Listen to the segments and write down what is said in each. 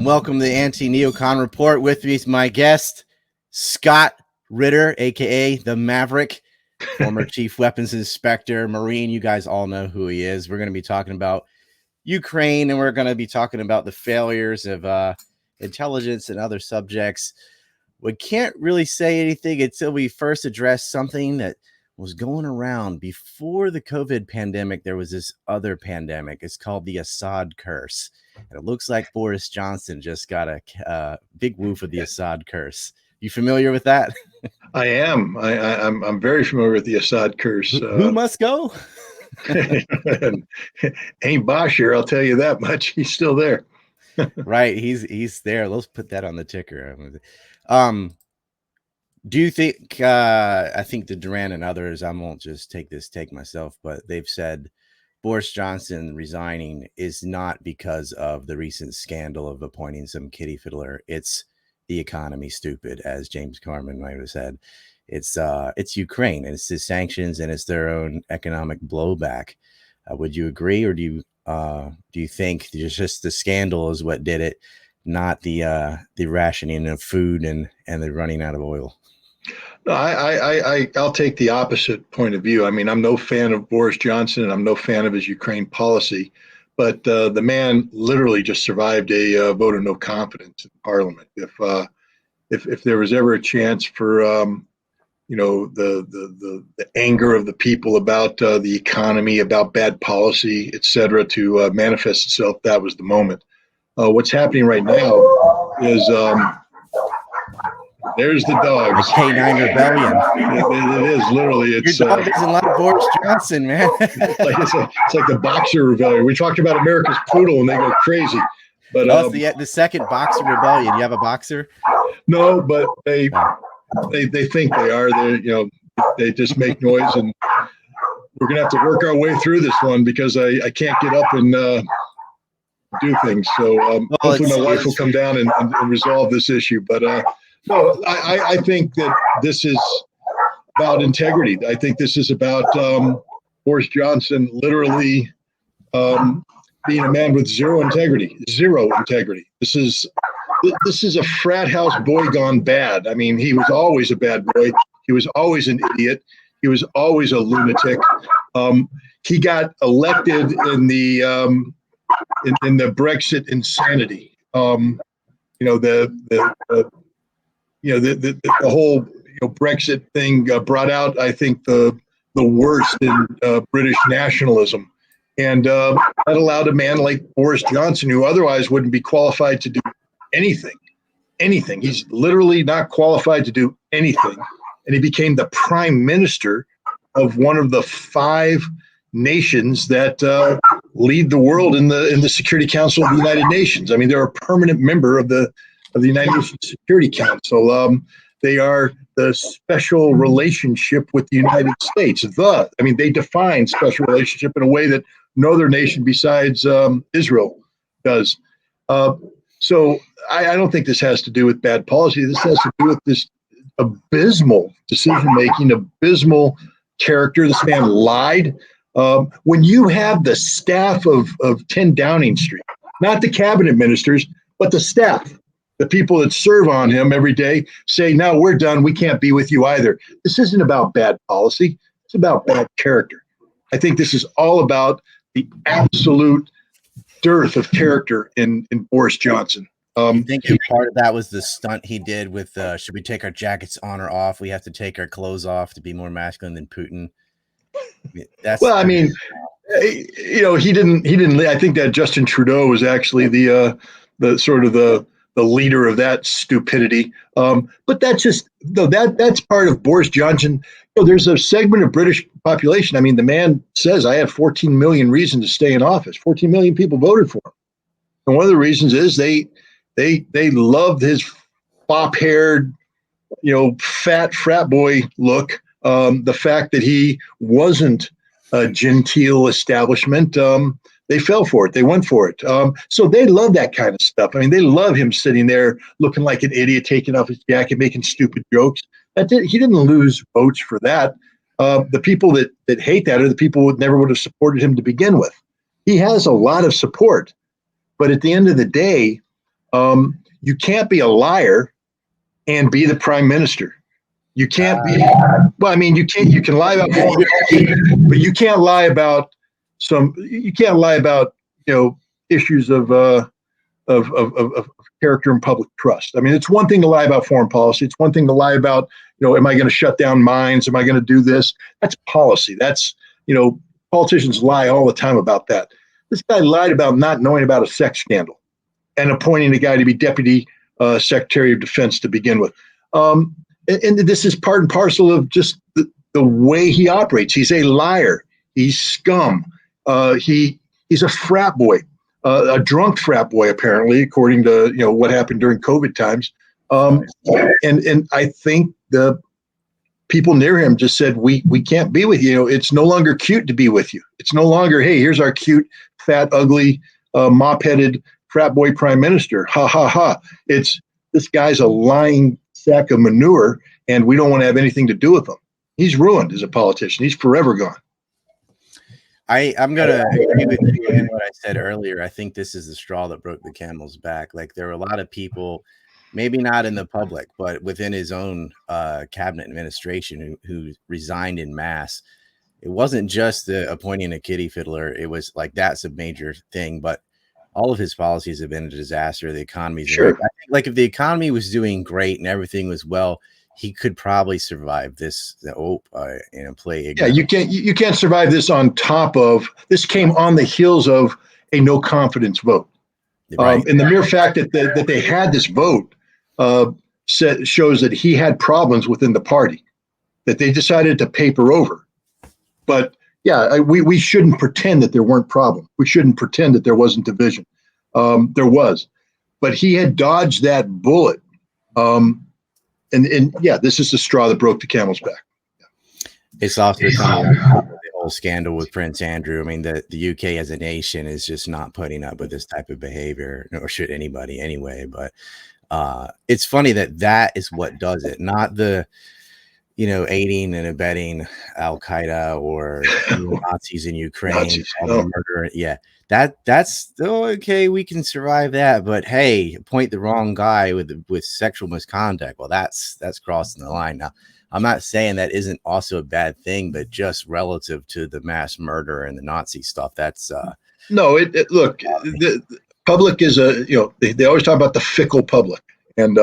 Welcome to the Anti-Neocon Report. With me is my guest, Scott Ritter, a.k.a. the Maverick, former Chief Weapons Inspector, Marine. You guys all know who he is. We're going to be talking about Ukraine, and we're going to be talking about the failures of intelligence and other subjects. We can't really say anything until we first address something that was going around before the COVID pandemic. There was this other pandemic. It's called the Assad curse. And it looks like Boris Johnson just got a big woof of the Assad curse. You familiar with that? I am. I'm very familiar with the Assad curse. Who must go? Ain't Bosch here, I'll tell you that much. He's still there. Right. He's there. Let's put that on the ticker. Do you think, I think the Duran and others, I won't just take this take myself, but they've said Boris Johnson resigning is not because of the recent scandal of appointing some kitty fiddler. It's the economy, stupid, as James Carmen might have said. It's Ukraine, and it's the sanctions, and it's their own economic blowback. Would you agree, or do you think just the scandal is what did it, not the rationing of food and the running out of oil? No, I'll take the opposite point of view. I mean, I'm no fan of Boris Johnson, and I'm no fan of his Ukraine policy, but the man literally just survived a vote of no confidence in Parliament. If there was ever a chance for the anger of the people about the economy, about bad policy, et cetera, to manifest itself, that was the moment. What's happening right now is there's the dogs. The K9 rebellion. It is literally. It's your dog doesn't like Boris Johnson, man. it's like the boxer rebellion. We talked about America's poodle, and they go crazy. But the second boxer rebellion. You have a boxer? No, but they think they are. They just make noise, and we're gonna have to work our way through this one because I can't get up and do things. So hopefully my wife will come down and resolve this issue. But no, I think that this is about integrity. I think this is about Boris Johnson literally being a man with zero integrity. This is a frat house boy gone bad. I mean, he was always a bad boy. He was always an idiot. He was always a lunatic. He got elected in the Brexit insanity. The whole Brexit thing brought out, I think, the worst in British nationalism, and that allowed a man like Boris Johnson, who otherwise wouldn't be qualified to do anything. He's literally not qualified to do anything, and he became the prime minister of one of the 5 nations that lead the world in the Security Council of the United Nations. I mean, they're a permanent member of the United Nations Security Council. They are the special relationship with the United States. They define special relationship in a way that no other nation besides Israel does. So I don't think this has to do with bad policy. This has to do with this abysmal decision-making, abysmal character. This man lied. When you have the staff of 10 Downing Street, not the cabinet ministers, but the staff, the people that serve on him every day, say, no, we're done. We can't be with you either. This isn't about bad policy. It's about bad character. I think this is all about the absolute dearth of character in Boris Johnson. You think part of that was the stunt he did with should we take our jackets on or off? We have to take our clothes off to be more masculine than Putin. He didn't. I think that Justin Trudeau was actually the sort of the leader of that stupidity. But that's part of Boris Johnson. There's a segment of British population. I mean, the man says, I have 14 million reasons to stay in office. 14 million people voted for him. And one of the reasons is they loved his fop-haired, fat frat boy look. The fact that he wasn't a genteel establishment, they fell for it. They went for it. So they love that kind of stuff. I mean, they love him sitting there looking like an idiot, taking off his jacket, making stupid jokes. He didn't lose votes for that. The people that hate that are the people who never would have supported him to begin with. He has a lot of support. But at the end of the day, You can't be a liar and be the prime minister. You can't be. Well, I mean, you can lie about foreign policy, but you can't lie about You can't lie about issues of character and public trust. I mean, it's one thing to lie about foreign policy. It's one thing to lie about, am I going to shut down mines? Am I going to do this? That's policy. That's, politicians lie all the time about that. This guy lied about not knowing about a sex scandal and appointing a guy to be deputy secretary of defense to begin with. And this is part and parcel of just the way he operates. He's a liar. He's scum. He's a frat boy. A drunk frat boy, apparently, according to what happened during COVID times, and I think the people near him just said, "We can't be with you. It's no longer cute to be with you. It's no longer, hey, here's our cute, fat, ugly, mop-headed frat boy prime minister. Ha ha ha! It's this guy's a lying sack of manure, and we don't want to have anything to do with him. He's ruined as a politician. He's forever gone." I'm going to agree with you in what I said earlier. I think this is the straw that broke the camel's back. Like, there were a lot of people, maybe not in the public, but within his own cabinet administration who resigned in mass. It wasn't just the appointing a kitty fiddler. It was like, that's a major thing, but all of his policies have been a disaster. The economy's sure. I think, like, if the economy was doing great and everything was well, he could probably survive this. Play ignorant. Yeah, you can't survive this on top of this. Came on the heels of a no confidence vote, right. And the mere fact that they had this vote shows that he had problems within the party that they decided to paper over. But yeah, we shouldn't pretend that there weren't problems. We shouldn't pretend that there wasn't division. There was, but he had dodged that bullet. And yeah, this is the straw that broke the camel's back. It's also the whole scandal with Prince Andrew. I mean, the UK as a nation is just not putting up with this type of behavior, or should anybody anyway. But it's funny that is what does it, not the aiding and abetting Al Qaeda or Nazis in Ukraine, murder. Yeah, that's still okay. We can survive that, but hey, appoint the wrong guy with sexual misconduct. Well, that's crossing the line. Now, I'm not saying that isn't also a bad thing, but just relative to the mass murder and the Nazi stuff, that's no. Look, the public is they always talk about the fickle public, and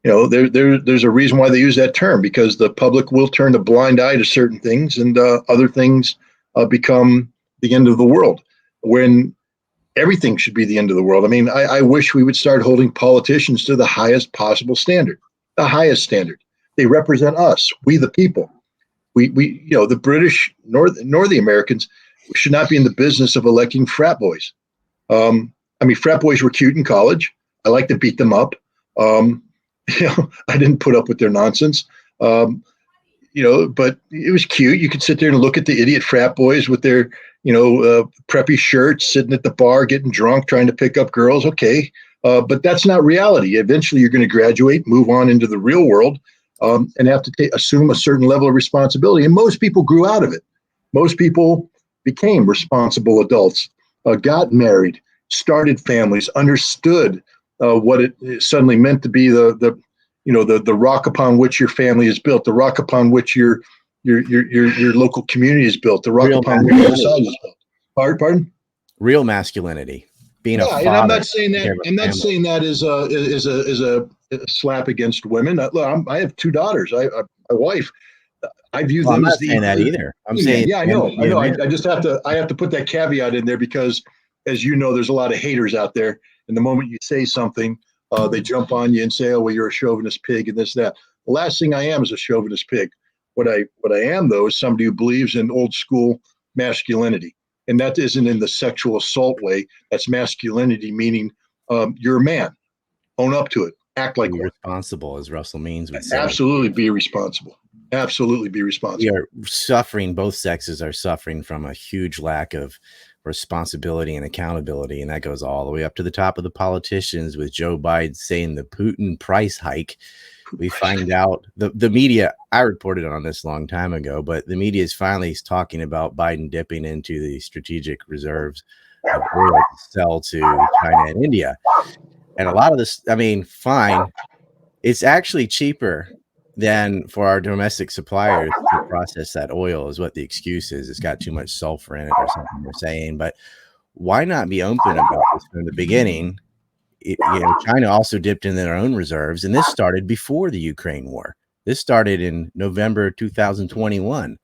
there's a reason why they use that term, because the public will turn a blind eye to certain things, and other things become the end of the world, when everything should be the end of the world. I mean, I wish we would start holding politicians to the highest possible standard, the highest standard. They represent us, we the people. We the British nor the Americans should not be in the business of electing frat boys. I mean, frat boys were cute in college. I like to beat them up. I didn't put up with their nonsense. But it was cute. You could sit there and look at the idiot frat boys with their, preppy shirts, sitting at the bar, getting drunk, trying to pick up girls. Okay. But that's not reality. Eventually you're going to graduate, move on into the real world, and have to assume a certain level of responsibility. And most people grew out of it. Most people became responsible adults, got married, started families, understood what it suddenly meant to be the rock upon which your family is built, the rock upon which your local community is built, the rock upon which your society is built. Pardon? Real masculinity, being a father. And I'm not saying that. I'm not saying that is a slap against women. Look, I have two daughters. My wife. I view them as saying that either. I'm saying, yeah, I know. I just have to put that caveat in there, because, as you know, there's a lot of haters out there. And the moment you say something, they jump on you and say, "Oh, well, you're a chauvinist pig," and this, that. The last thing I am is a chauvinist pig. What I am, though, is somebody who believes in old school masculinity, and that isn't in the sexual assault way. That's masculinity, meaning you're a man. Own up to it. Act like one. Responsible, as Russell Means would say. Absolutely, be responsible. Absolutely, be responsible. We are suffering. Both sexes are suffering from a huge lack of responsibility and accountability, and that goes all the way up to the top of the politicians, with Joe Biden saying the Putin price hike. We find out the media, I reported on this a long time ago, but the media is finally talking about Biden dipping into the strategic reserves of oil to sell to China and India. And a lot of this, I mean, fine. It's actually cheaper than for our domestic suppliers to process that oil is what the excuse is. It's got too much sulfur in it or something they're saying. But why not be open about this from the beginning? China also dipped in their own reserves, and this started before the Ukraine war. This started in November 2021.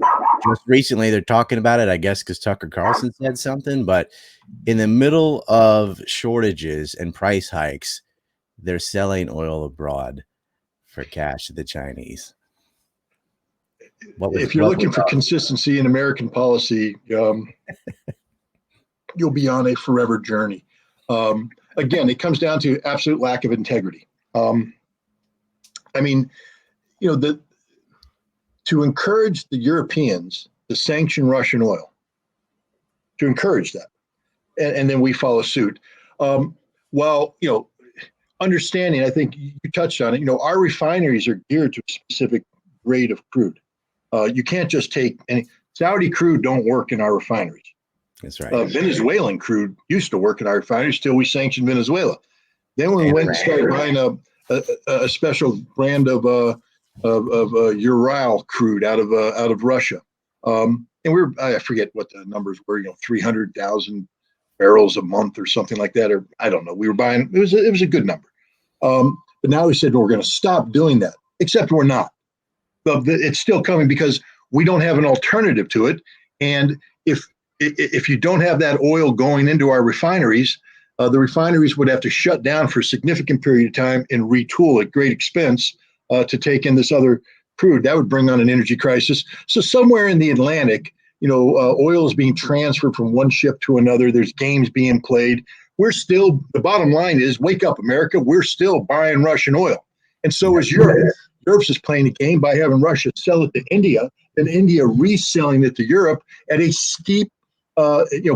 Just recently, they're talking about it, I guess, because Tucker Carlson said something. But in the middle of shortages and price hikes, they're selling oil abroad for cash to the Chinese. If you're looking for consistency in American policy, you'll be on a forever journey. Again, it comes down to absolute lack of integrity. I mean, to encourage the Europeans to sanction Russian oil, to encourage that, and then we follow suit. While, understanding, I think you touched on it, our refineries are geared to a specific grade of crude. You can't just take any Saudi crude don't work in our refineries. That's right. Venezuelan crude used to work in our refineries till we sanctioned Venezuela. Then we went and started buying a special brand of Ural crude out of Russia. And I forget what the numbers were, 300,000 barrels a month or something like that, or I don't know. We were buying, it was a good number. But now we said, we're going to stop doing that, except we're not. But it's still coming because we don't have an alternative to it. And if you don't have that oil going into our refineries, the refineries would have to shut down for a significant period of time and retool at great expense to take in this other crude. That would bring on an energy crisis. So somewhere in the Atlantic, oil is being transferred from one ship to another. There's games being played. The bottom line is, wake up, America. We're still buying Russian oil. And so is Europe. Europe's just playing a game by having Russia sell it to India, and India reselling it to Europe at a steep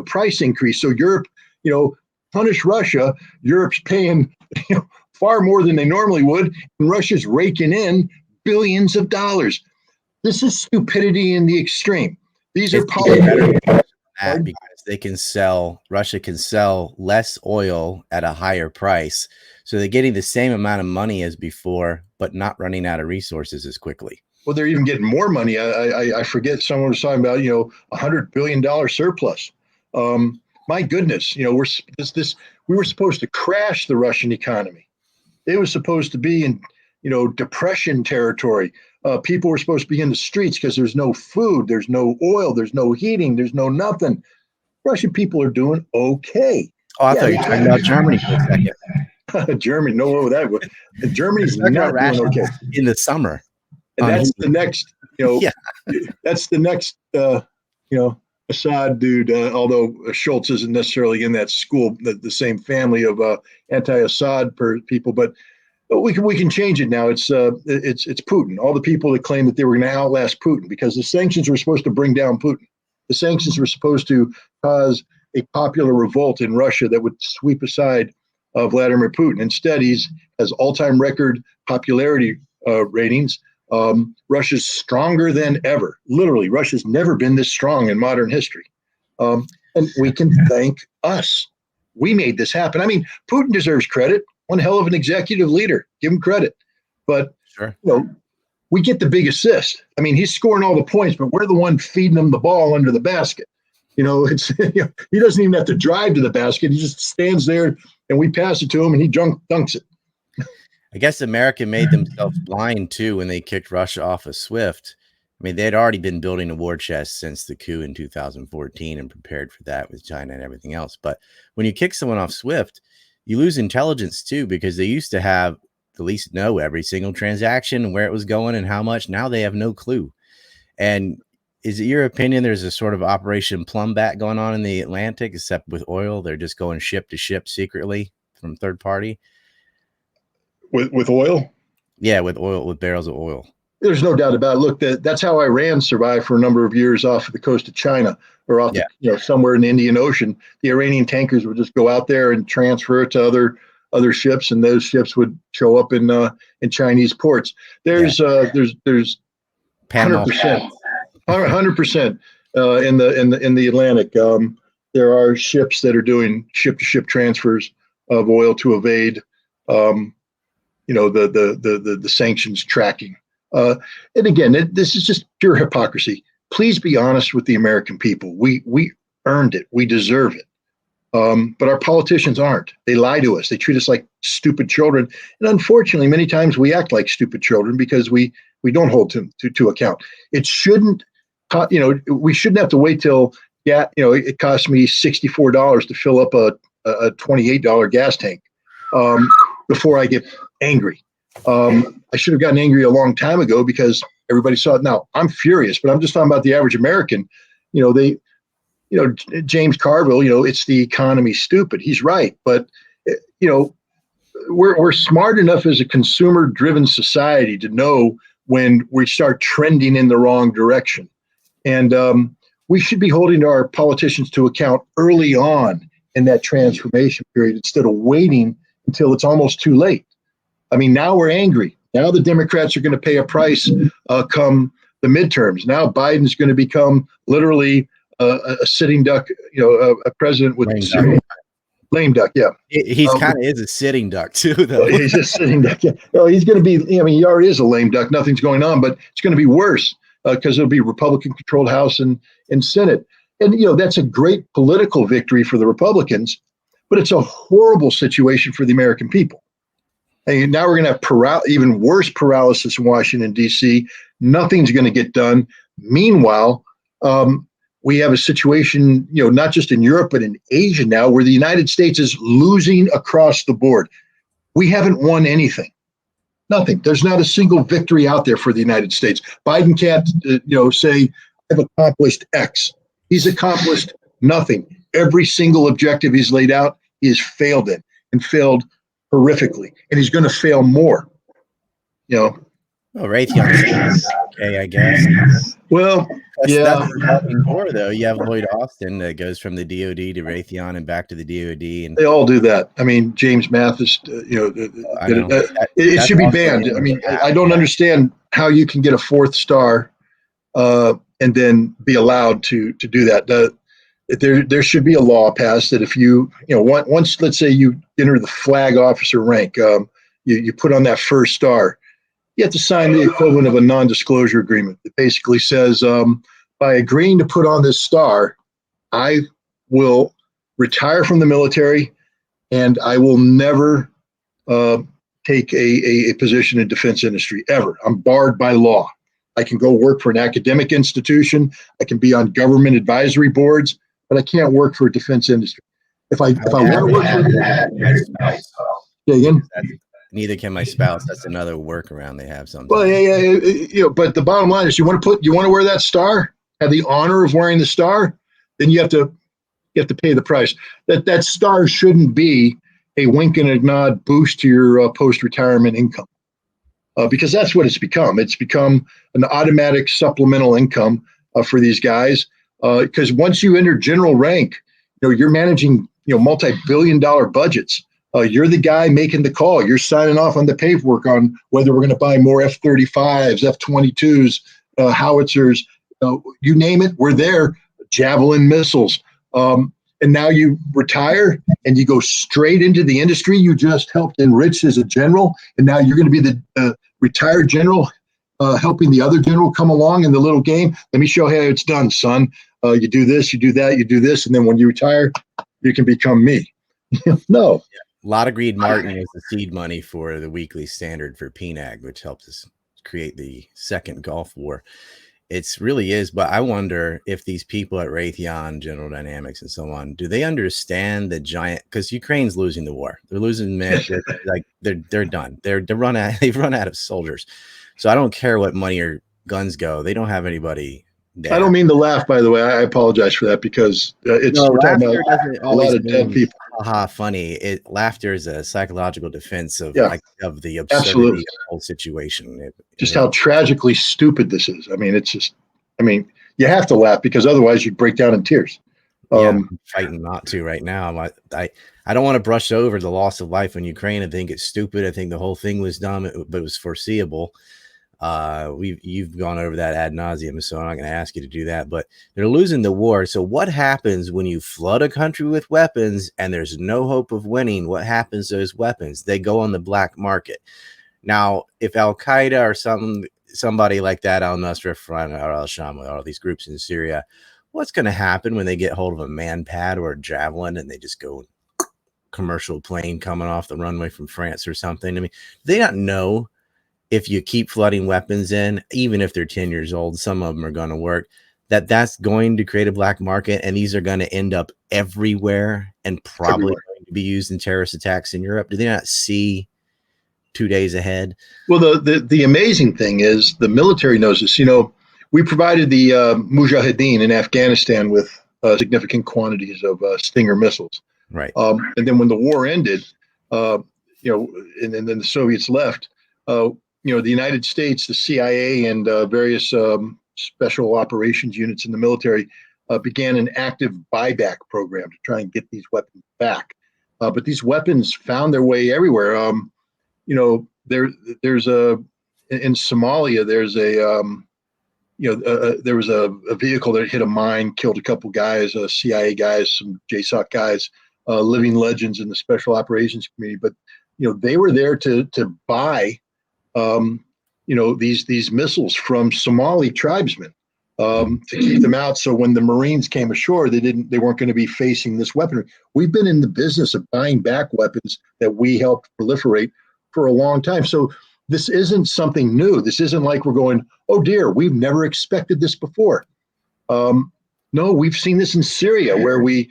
price increase. So Europe, punish Russia. Europe's paying far more than they normally would, and Russia's raking in billions of dollars. This is stupidity in the extreme. These are politics. Because Russia can sell less oil at a higher price. So they're getting the same amount of money as before, but not running out of resources as quickly. Well, they're even getting more money. I forget, someone was talking about, $100 billion surplus. My goodness, we were supposed to crash the Russian economy. It was supposed to be in, depression territory. People were supposed to be in the streets because there's no food, there's no oil, there's no heating, there's no nothing. Russian people are doing okay. Oh, I thought you were talking about Germany for a second. Germany, no, that was Germany's not doing okay in the summer. And that's the next, that's the next, Assad dude. Although Schultz isn't necessarily in that school, the same family of anti-Assad people, but we can change it now. It's Putin. All the people that claim that they were going to outlast Putin, because the sanctions were supposed to bring down Putin. The sanctions were supposed to cause a popular revolt in Russia that would sweep aside Vladimir Putin. Instead, he has all-time record popularity ratings. Russia's stronger than ever. Literally, Russia's never been this strong in modern history. And we can thank us. We made this happen. I mean, Putin deserves credit. One hell of an executive leader. Give him credit. But, sure. We get the big assist. I mean, he's scoring all the points, but we're the one feeding him the ball under the basket. He doesn't even have to drive to the basket. He just stands there and we pass it to him and he dunks it. I guess America made themselves blind too when they kicked Russia off of SWIFT. I mean, they'd already been building a war chest since the coup in 2014 and prepared for that with China and everything else. But when you kick someone off SWIFT, you lose intelligence too, because they used to have at least know every single transaction, where it was going and how much. Now they have no clue. And is it your opinion there's a sort of Operation Plumbat going on in the Atlantic, except with oil? They're just going ship to ship secretly from third party? With oil? Yeah, with oil, with barrels of oil. There's no doubt about it. Look, that's how Iran survived for a number of years off the coast of China, or off somewhere in the Indian Ocean. The Iranian tankers would just go out there and transfer it to other ships, and those ships would show up in Chinese ports. There's 100%, 100% in the Atlantic. There are ships that are doing ship to ship transfers of oil to evade, the sanctions tracking. And again, this is just pure hypocrisy. Please be honest with the American people. We earned it. We deserve it. But our politicians aren't. They lie to us. They treat us like stupid children. And unfortunately, many times we act like stupid children because we don't hold to account. It shouldn't, we shouldn't have to wait till, it cost me $64 to fill up a $28 gas tank before I get angry. I should have gotten angry a long time ago because everybody saw it. Now, I'm furious, but I'm just talking about the average American. James Carville, it's the economy, stupid. He's right. But, we're smart enough as a consumer-driven society to know when we start trending in the wrong direction. And we should be holding our politicians to account early on in that transformation period instead of waiting until it's almost too late. I mean, now we're angry. Now the Democrats are going to pay a price come the midterms. Now Biden's going to become literally a sitting duck, a president with lame duck. Yeah. He's kind of is a sitting duck too, though. He's a sitting duck. Yeah. Well, he's going to be, he already is a lame duck. Nothing's going on, but it's going to be worse because it'll be Republican controlled House and Senate. And, that's a great political victory for the Republicans, but it's a horrible situation for the American people. And now we're going to have even worse paralysis in Washington, D.C. Nothing's going to get done. Meanwhile, we have a situation, not just in Europe, but in Asia now, where the United States is losing across the board. We haven't won anything. Nothing. There's not a single victory out there for the United States. Biden can't, say, I've accomplished X. He's accomplished nothing. Every single objective he's laid out, he has failed in and failed horrifically. And he's going to fail more. Well, Raytheon's okay, I guess. Well, that's more, though. You have Lloyd Austin that goes from the DOD to Raytheon and back to the DOD, and they all do that. I mean, James Mathis, it should be banned. I mean, I don't understand how you can get a 4th star and then be allowed to do that. There should be a law passed that if once, let's say you enter the flag officer rank, you put on that 1st star. You have to sign the equivalent of a non-disclosure agreement. It basically says, by agreeing to put on this star, I will retire from the military and I will never take a position in defense industry ever. I'm barred by law. I can go work for an academic institution. I can be on government advisory boards, but I can't work for a defense industry. If I want to work for again. Neither can my spouse. That's another workaround they have sometimes. Well, yeah. But the bottom line is, you want to wear that star, have the honor of wearing the star, then you have to pay the price. That star shouldn't be a wink and a nod boost to your post-retirement income, because that's what it's become. It's become an automatic supplemental income for these guys. Because once you enter general rank, you're managing multi-billion-dollar budgets. You're the guy making the call. You're signing off on the paperwork on whether we're going to buy more F-35s, F-22s, howitzers, you name it, we're there. Javelin missiles. And now you retire and you go straight into the industry you just helped enrich as a general. And now you're going to be the retired general helping the other general come along in the little game. Let me show you how it's done, son. You do this, you do that, you do this. And then when you retire, you can become me. No. Yeah. A lot of Greed Martin was the seed money for the Weekly Standard for PNAG, which helped us create the second Gulf War. It really is, but I wonder if these people at Raytheon, General Dynamics, and so on, do they understand the giant? Because Ukraine's losing the war. They're losing men. They're done. They've run out of soldiers. So I don't care what money or guns go. They don't have anybody there. I don't mean to laugh, by the way. I apologize for that because we're talking about a lot of dead people. Funny. Laughter is a psychological defense of the absurdity of the whole situation. Just how tragically stupid this is. I mean, you have to laugh because otherwise you'd break down in tears. I'm fighting not to right now. I don't want to brush over the loss of life in Ukraine. I think it's stupid. I think the whole thing was dumb, but it was foreseeable. You've gone over that ad nauseum, so I'm not going to ask you to do that. But they're losing the war. So what happens when you flood a country with weapons and there's no hope of winning? What happens to those weapons? They go on the black market. Now, if Al Qaeda or somebody like that, Al Nusra Front or Al Sham, all these groups in Syria, what's going to happen when they get hold of a man pad or a javelin and they just go commercial plane coming off the runway from France or something? I mean, they don't know if you keep flooding weapons in, even if they're 10 years old, some of them are going to work, that's going to create a black market, and these are going to end up everywhere and probably going to be used in terrorist attacks in Europe. Do they not see 2 days ahead? Well, the amazing thing is the military knows this. You know, we provided the Mujahideen in Afghanistan with significant quantities of Stinger missiles. Right. And then when the war ended, you know, and then the Soviets left, you know, the United States, the CIA, and various special operations units in the military began an active buyback program to try and get these weapons back. But these weapons found their way everywhere. You know, there's in Somalia, there's there was a vehicle that hit a mine, killed a couple guys, CIA guys, some JSOC guys, living legends in the special operations community. But you know, they were there to buy, you know, these missiles from Somali tribesmen to keep them out. So when the Marines came ashore, they weren't going to be facing this weaponry. We've been in the business of buying back weapons that we helped proliferate for a long time. So this isn't something new. This isn't like we're going, oh dear, we've never expected this before. No, we've seen this in Syria, where we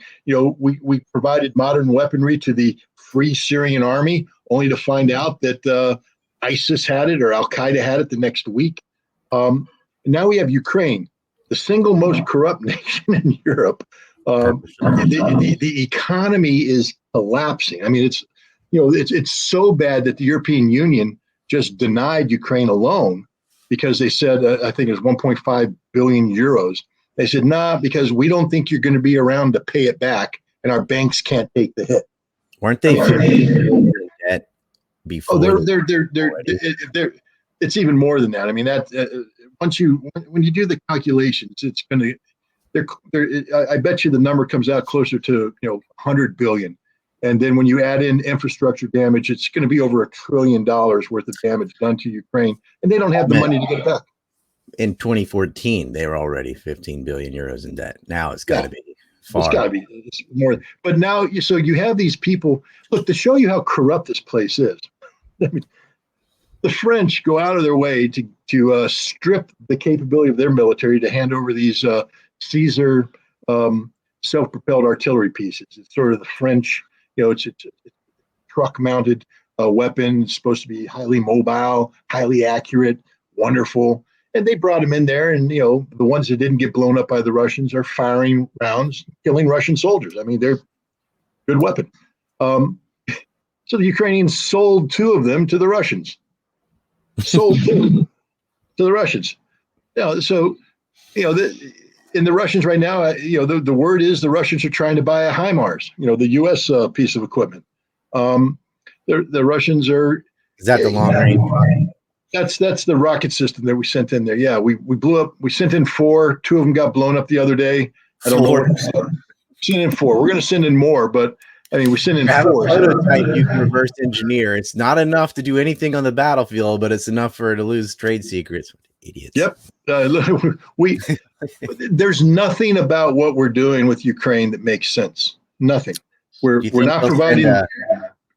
provided modern weaponry to the Free Syrian Army, only to find out that ISIS had it or Al Qaeda had it the next week. And now we have Ukraine, the single most corrupt nation in Europe. The economy is collapsing. I mean, it's so bad that the European Union just denied Ukraine a loan because they said, I think it was 1.5 billion euros. They said, nah, because we don't think you're going to be around to pay it back, and our banks can't take the hit. Weren't they debt before? Oh, they're it's even more than that. I mean, that when you do the calculations, it's going to, I bet you the number comes out closer to 100 billion. And then when you add in infrastructure damage, it's going to be over $1 trillion worth of damage done to Ukraine, and they don't have the money to get it back. In 2014, they were already 15 billion euros in debt. Now it's got to be far. It's got to be more. But now, so you have these people. Look, to show you how corrupt this place is. I mean, the French go out of their way to strip the capability of their military to hand over these Caesar self-propelled artillery pieces. It's sort of the French. It's a truck-mounted weapon. It's supposed to be highly mobile, highly accurate, wonderful. And they brought them in there, and the ones that didn't get blown up by the Russians are firing rounds, killing Russian soldiers. I mean, they're good weapon. So the Ukrainians sold 2 of them to the Russians. Sold 2 to the Russians. So in the Russians right now, the word is the Russians are trying to buy a HIMARS, the U.S. Piece of equipment. The Russians are. Is that the long range? That's the rocket system that we sent in there. Yeah, we blew up. We sent in 4. 2 of them got blown up the other day. I don't know. Sent in 4. We're going to send in more, but I mean, we sent in 4. Prototype you can reverse engineer. It's not enough to do anything on the battlefield, but it's enough for her to lose trade secrets. Idiots. Yep. There's nothing about what we're doing with Ukraine that makes sense. Nothing. We're not providing.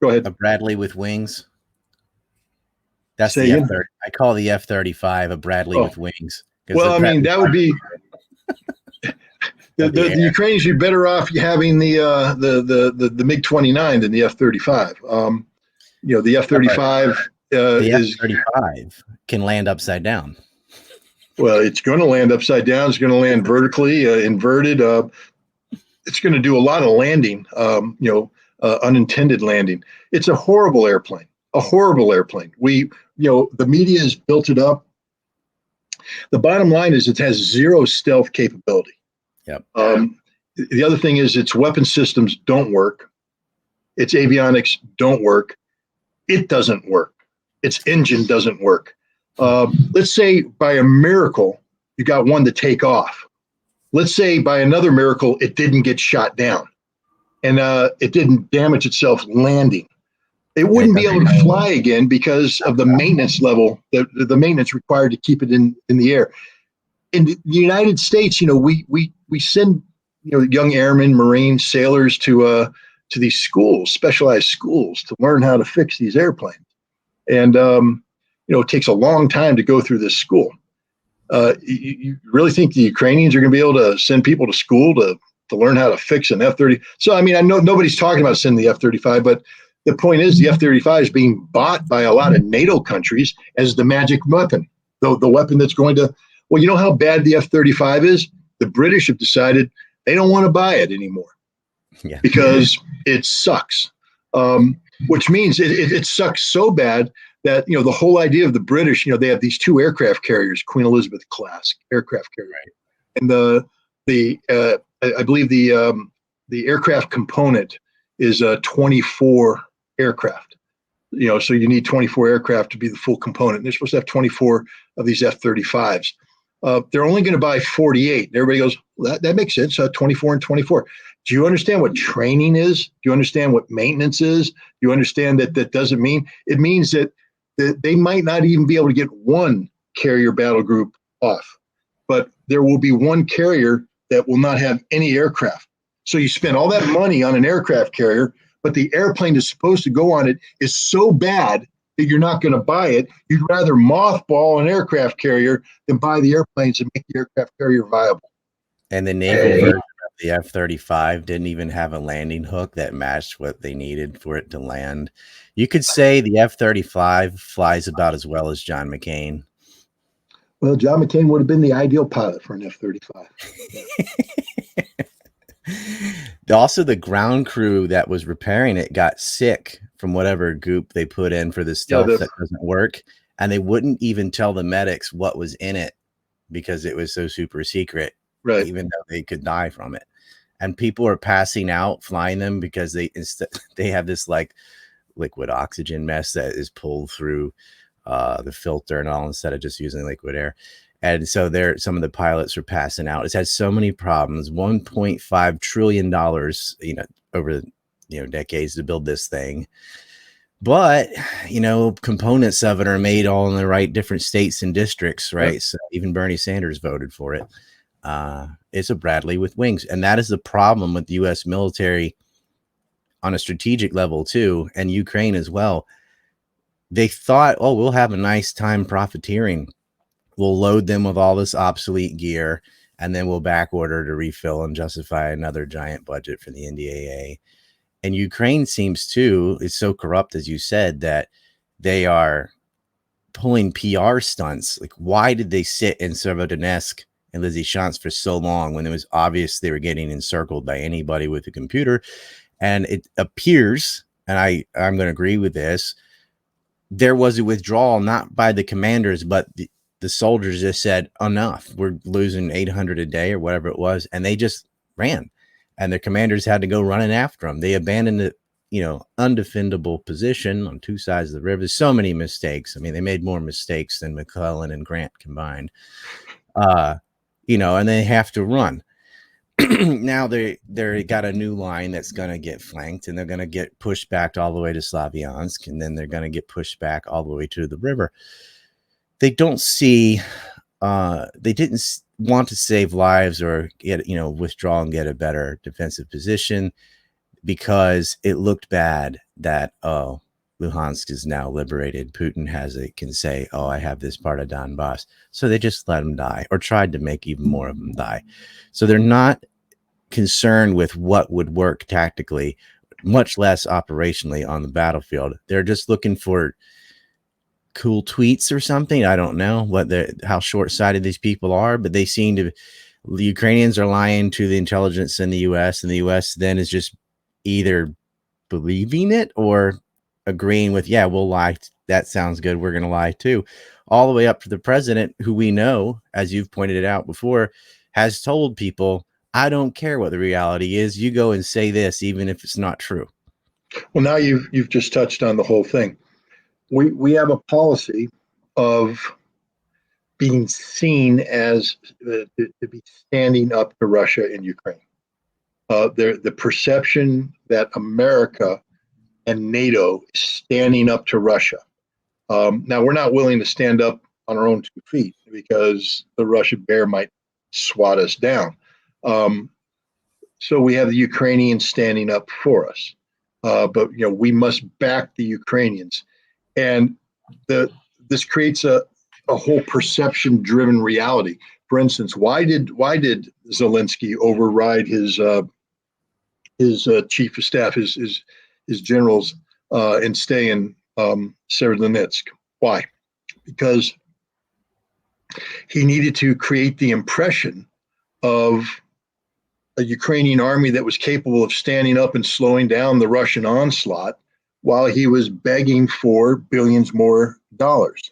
Go ahead. A Bradley with wings. That's the F-30. I call the F-35 a Bradley with wings. Well, I mean, that would be the Ukrainians. You're better off having the MiG-29 than the F-35. The F-35 the F-35 can land upside down. Well, it's going to land upside down. It's going to land vertically, inverted. It's going to do a lot of landing. Unintended landing. It's a horrible airplane. A horrible airplane. The media has built it up. The bottom line is it has 0 stealth capability. Yep. The other thing is its weapon systems don't work. Its avionics don't work. It doesn't work. Its engine doesn't work. Let's say by a miracle, you got one to take off. Let's say by another miracle, it didn't get shot down and it didn't damage itself landing. It wouldn't be able to fly again because of the maintenance level, the maintenance required to keep it in the air. In the United States, we send young airmen, Marines, sailors to these schools, specialized schools, to learn how to fix these airplanes. And it takes a long time to go through this school. You really think the Ukrainians are going to be able to send people to school to learn how to fix an F-30? So, I know nobody's talking about sending the F-35, but the point is the F-35 is being bought by a lot of NATO countries as the magic weapon, the weapon that's going to, well, you know how bad the F-35 is? The British have decided they don't want to buy it anymore because it sucks, which means it sucks so bad that, the whole idea of the British, they have these two aircraft carriers, Queen Elizabeth class aircraft carrier. Right. And I believe the aircraft component is 24 aircraft. So you need 24 aircraft to be the full component. And they're supposed to have 24 of these F-35s. They're only going to buy 48. And everybody goes, well, that makes sense. 24 and 24. Do you understand what training is? Do you understand what maintenance is? Do you understand that doesn't mean? It means that they might not even be able to get one carrier battle group off, but there will be one carrier that will not have any aircraft. So you spend all that money on an aircraft carrier, but the airplane that's supposed to go on it is so bad that you're not going to buy it. You'd rather mothball an aircraft carrier than buy the airplanes and make the aircraft carrier viable. And the naval version of the F-35 didn't even have a landing hook that matched what they needed for it to land. You could say the F-35 flies about as well as John McCain. Well, John McCain would have been the ideal pilot for an F-35. Also, the ground crew that was repairing it got sick from whatever goop they put in for the stuff that doesn't work. And they wouldn't even tell the medics what was in it because it was so super secret, right? Even though they could die from it. And people are passing out flying them because they have this like liquid oxygen mess that is pulled through the filter and all instead of just using liquid air. And so some of the pilots are passing out. It's had so many problems, $1.5 trillion, over, decades to build this thing. But, components of it are made all in the right different states and districts, right? Yep. So even Bernie Sanders voted for it. It's a Bradley with wings. And that is the problem with the U.S. military on a strategic level too, and Ukraine as well. They thought, oh, we'll have a nice time profiteering. We'll load them with all this obsolete gear, and then we'll back order to refill and justify another giant budget for the NDAA. And Ukraine seems to, it's so corrupt, as you said, that they are pulling PR stunts. Like, why did they sit in Severodonetsk and Lysychansk for so long when it was obvious they were getting encircled by anybody with a computer? And it appears, and I'm going to agree with this, there was a withdrawal, not by the commanders, but the soldiers just said, enough, we're losing 800 a day or whatever it was. And they just ran, and the commanders had to go running after them. They abandoned the, undefendable position on two sides of the river. So many mistakes. I mean, they made more mistakes than McClellan and Grant combined, and they have to run. Now they got a new line that's going to get flanked, and they're going to get pushed back all the way to Slavyansk, and then they're going to get pushed back all the way to the river. They don't see, they didn't want to save lives or get, withdraw and get a better defensive position because it looked bad that, oh, Luhansk is now liberated. Putin can say, oh, I have this part of Donbass. So they just let them die, or tried to make even more of them die. So they're not concerned with what would work tactically, much less operationally on the battlefield. They're just looking for cool tweets or something. I don't know how short-sighted these people are, but they seem to, the Ukrainians are lying to the intelligence in the US, and the US then is just either believing it or agreeing with, yeah, we'll lie. That sounds good. We're going to lie too. All the way up to the president, who we know, as you've pointed it out before, has told people, I don't care what the reality is. You go and say this, even if it's not true. Well, now you've just touched on the whole thing. We have a policy of being seen as to be standing up to Russia and Ukraine. The perception that America and NATO is standing up to Russia. Now, we're not willing to stand up on our own 2 feet because the Russian bear might swat us down. So we have the Ukrainians standing up for us. But we must back the Ukrainians. And this creates a whole perception-driven reality. For instance, why did Zelensky override his chief of staff, his generals, and stay in Severodonetsk? Why? Because he needed to create the impression of a Ukrainian army that was capable of standing up and slowing down the Russian onslaught while he was begging for billions more dollars.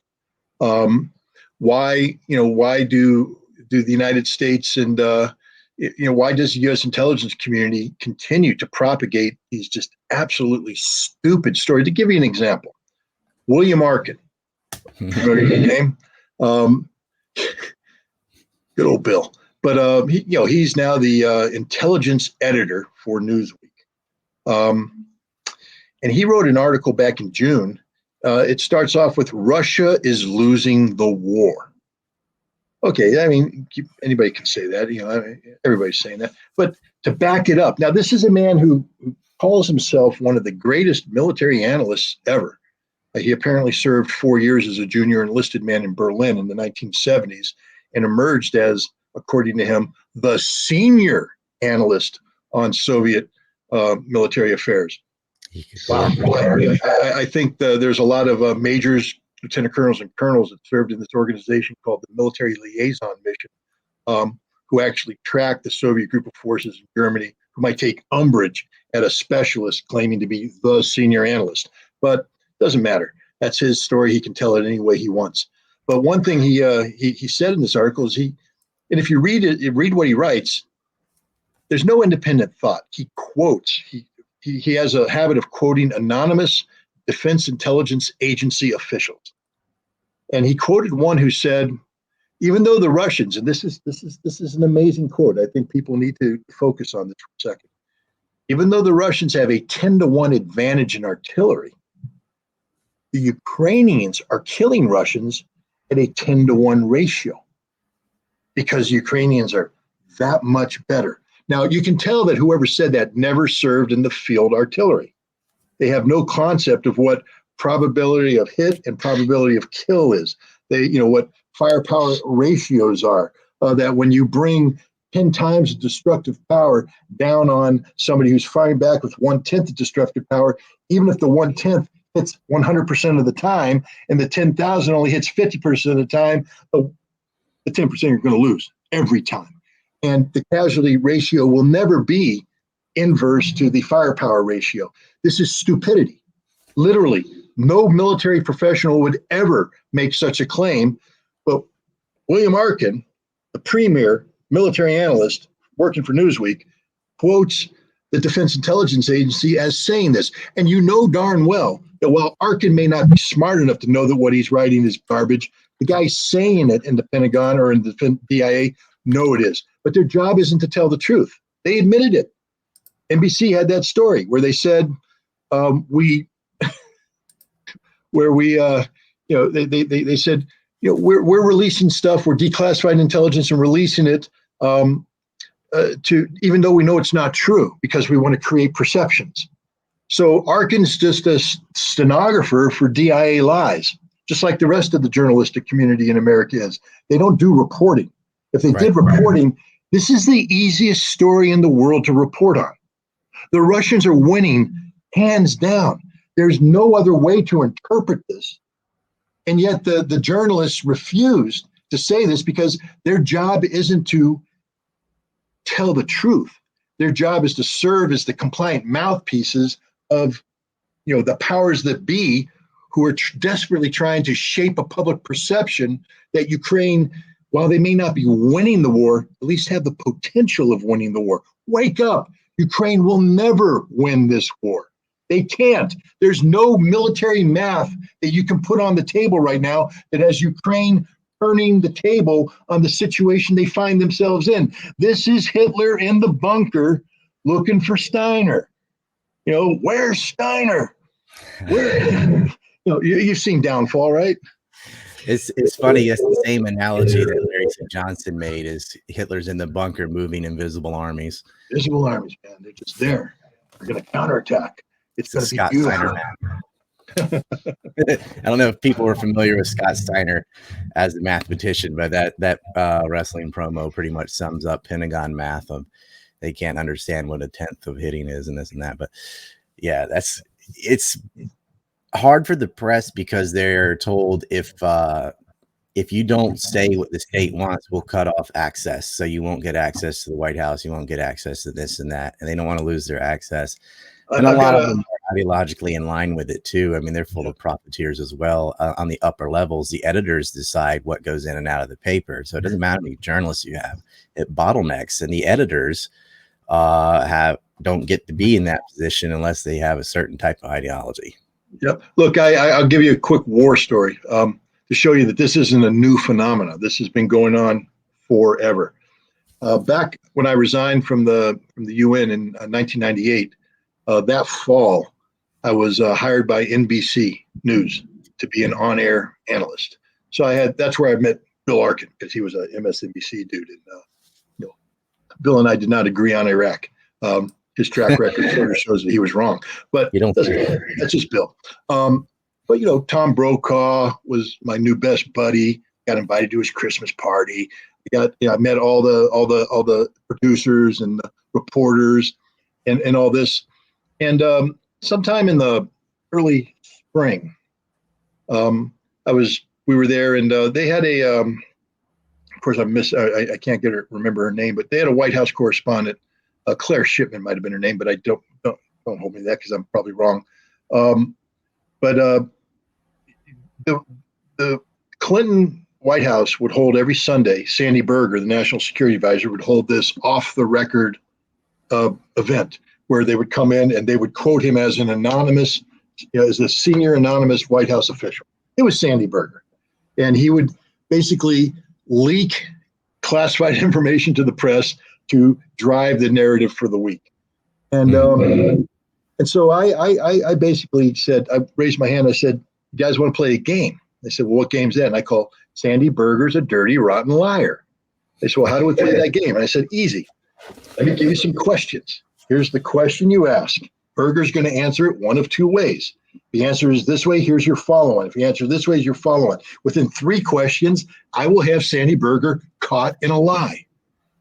Why do the United States and why does the U.S. intelligence community continue to propagate these just absolutely stupid stories? To give you an example, William Arkin, familiar name, good old Bill. But he's now the intelligence editor for Newsweek, and he wrote an article back in June. It starts off with "Russia is losing the war." Okay, I mean anybody can say that. Everybody's saying that. But to back it up, now this is a man who calls himself one of the greatest military analysts ever. He apparently served 4 years as a junior enlisted man in Berlin in the 1970s and emerged as, according to him, the senior analyst on Soviet military affairs. Wow. I think there's a lot of majors, lieutenant colonels, and colonels that served in this organization called the Military Liaison Mission, who actually tracked the Soviet group of forces in Germany, who might take umbrage at a specialist claiming to be the senior analyst. But it doesn't matter. That's his story. He can tell it any way he wants. But one thing he said in this article is and if you read what he writes, there's no independent thought. He quotes. He has a habit of quoting anonymous Defense Intelligence Agency officials. And he quoted one who said, even though the Russians, and this is an amazing quote, I think people need to focus on this for a second. Even though the Russians have a 10-to-1 advantage in artillery, the Ukrainians are killing Russians at a 10-to-1 ratio because Ukrainians are that much better. Now, you can tell that whoever said that never served in the field artillery. They have no concept of what probability of hit and probability of kill is. What firepower ratios are, that when you bring 10 times the destructive power down on somebody who's firing back with 1/10 of destructive power, even if the 1/10 hits 100% of the time and the 10,000 only hits 50% of the time, the 10% you're going to lose every time. And the casualty ratio will never be inverse to the firepower ratio. This is stupidity. Literally, no military professional would ever make such a claim. But William Arkin, the premier military analyst working for Newsweek, quotes the Defense Intelligence Agency as saying this. And you know darn well that while Arkin may not be smart enough to know that what he's writing is garbage, the guys saying it in the Pentagon or in the DIA know it is. But their job isn't to tell the truth. They admitted it. NBC had that story where they said they said, we're releasing stuff, we're declassified intelligence and releasing it to, even though we know it's not true, because we want to create perceptions. So Arkin's just a stenographer for DIA lies, just like the rest of the journalistic community in America is. They don't do reporting. If they did reporting, this is the easiest story in the world to report on. The Russians are winning hands down. There's no other way to interpret this. And yet the journalists refused to say this because their job isn't to tell the truth. Their job is to serve as the compliant mouthpieces of, the powers that be, who are desperately trying to shape a public perception that Ukraine, while they may not be winning the war, at least have the potential of winning the war. Wake up. Ukraine will never win this war. They can't. There's no military math that you can put on the table right now that has Ukraine turning the table on the situation they find themselves in. This is Hitler in the bunker looking for Steiner. Where's Steiner? Where? You've seen Downfall, right? It's funny. It's the same analogy that Larry St. Johnson made is Hitler's in the bunker moving invisible armies. Invisible armies, man. They're just there. They're going to counterattack. It's going to be Scott beautiful. Steiner. I don't know if people are familiar with Scott Steiner as a mathematician, but that wrestling promo pretty much sums up Pentagon math of they can't understand what a tenth of hitting is and this and that. But yeah, it's hard for the press because they're told if you don't say what the state wants, we'll cut off access. So you won't get access to the White House. You won't get access to this and that. And they don't want to lose their access. And a lot of them are ideologically in line with it too. I mean, they're full of profiteers as well. On the upper levels, the editors decide what goes in and out of the paper. So it doesn't matter how many journalists you have. It bottlenecks, and the editors don't get to be in that position unless they have a certain type of ideology. Yep. Look, I'll give you a quick war story to show you that this isn't a new phenomenon. This has been going on forever. Back when I resigned from the UN in 1998, that fall, I was hired by NBC News to be an on-air analyst. So that's where I met Bill Arkin, because he was a MSNBC dude. And Bill and I did not agree on Iraq. His track record sort of shows that he was wrong, but that's just Bill. But Tom Brokaw was my new best buddy. Got invited to his Christmas party. I met all the producers and the reporters and all this. And sometime in the early spring, we were there, and they had of course I can't remember her name, but they had a White House correspondent. Claire Shipman might have been her name, but I don't hold me to that because I'm probably wrong. But the Clinton White House would hold every Sunday. Sandy Berger, the national security advisor, would hold this off-the-record event where they would come in and they would quote him as an anonymous, as a senior anonymous White House official. It was Sandy Berger, and he would basically leak classified information to the press to drive the narrative for the week. And so I basically said, I raised my hand. I said, "You guys want to play a game?" They said, "Well, what game's that?" And I called Sandy Berger's a dirty, rotten liar. They said, "Well, how do we play that game?" And I said, "Easy. Let me give you some questions. Here's the question you ask. Berger's going to answer it one of two ways. If the answer is this way, here's your follow-on. If you answer this way, is your follow-on. Within 3 questions, I will have Sandy Berger caught in a lie."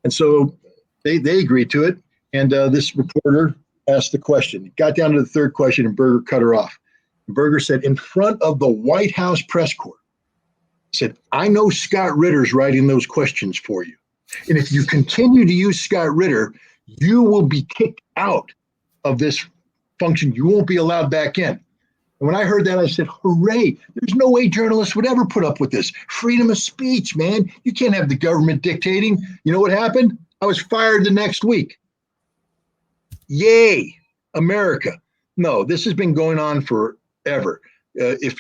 And so they agreed to it. And this reporter asked the question. Got down to the 3rd question, and Berger cut her off. And Berger said, in front of the White House press corps, said, "I know Scott Ritter's writing those questions for you. And if you continue to use Scott Ritter, you will be kicked out of this function. You won't be allowed back in." And when I heard that, I said, hooray, there's no way journalists would ever put up with this. Freedom of speech, man. You can't have the government dictating. You know what happened? I was fired the next week. Yay, America. No, this has been going on forever. If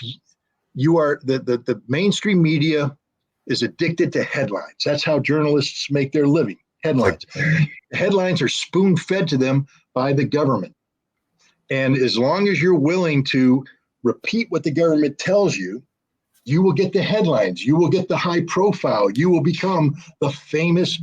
you are, the mainstream media is addicted to headlines. That's how journalists make their living. Headlines. Headlines are spoon-fed to them by the government. And as long as you're willing to repeat what the government tells you, you will get the headlines. You will get the high profile. You will become the famous,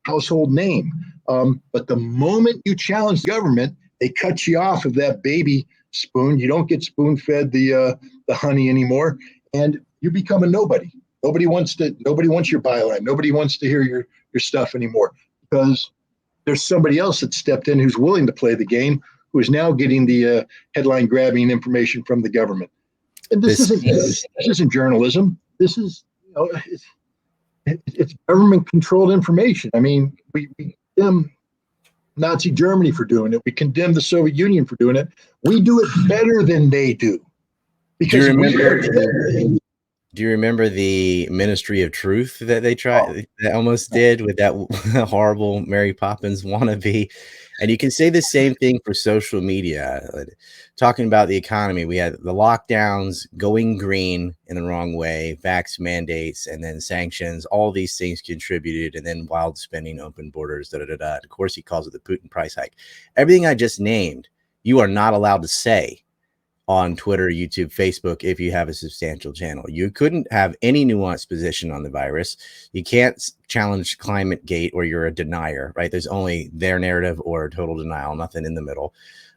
household name. But the moment you challenge the government, they cut you off of that baby spoon. You don't get spoon-fed the honey anymore, and you become a nobody. Nobody wants your byline. Nobody wants to hear your stuff anymore, because there's somebody else that stepped in who's willing to play the game, who is now getting the headline grabbing information from the government. And this isn't journalism. This is it's government controlled information. I mean, we condemn Nazi Germany for doing it. We condemn the Soviet Union for doing it. We do it better than they do. Do you remember Do you remember the Ministry of Truth that they tried that almost did with that horrible Mary Poppins wannabe? And you can say the same thing for social media. Talking about the economy, we had the lockdowns, going green in the wrong way, vax mandates, and then sanctions. All these things contributed, and then wild spending, open borders, da da da da. Of course, he calls it the Putin price hike. Everything I just named, you are not allowed to say on Twitter, YouTube, Facebook, if you have a substantial channel. You couldn't have any nuanced position on the virus. You can't challenge climate gate or you're a denier, right? There's only their narrative or total denial, nothing in the middle.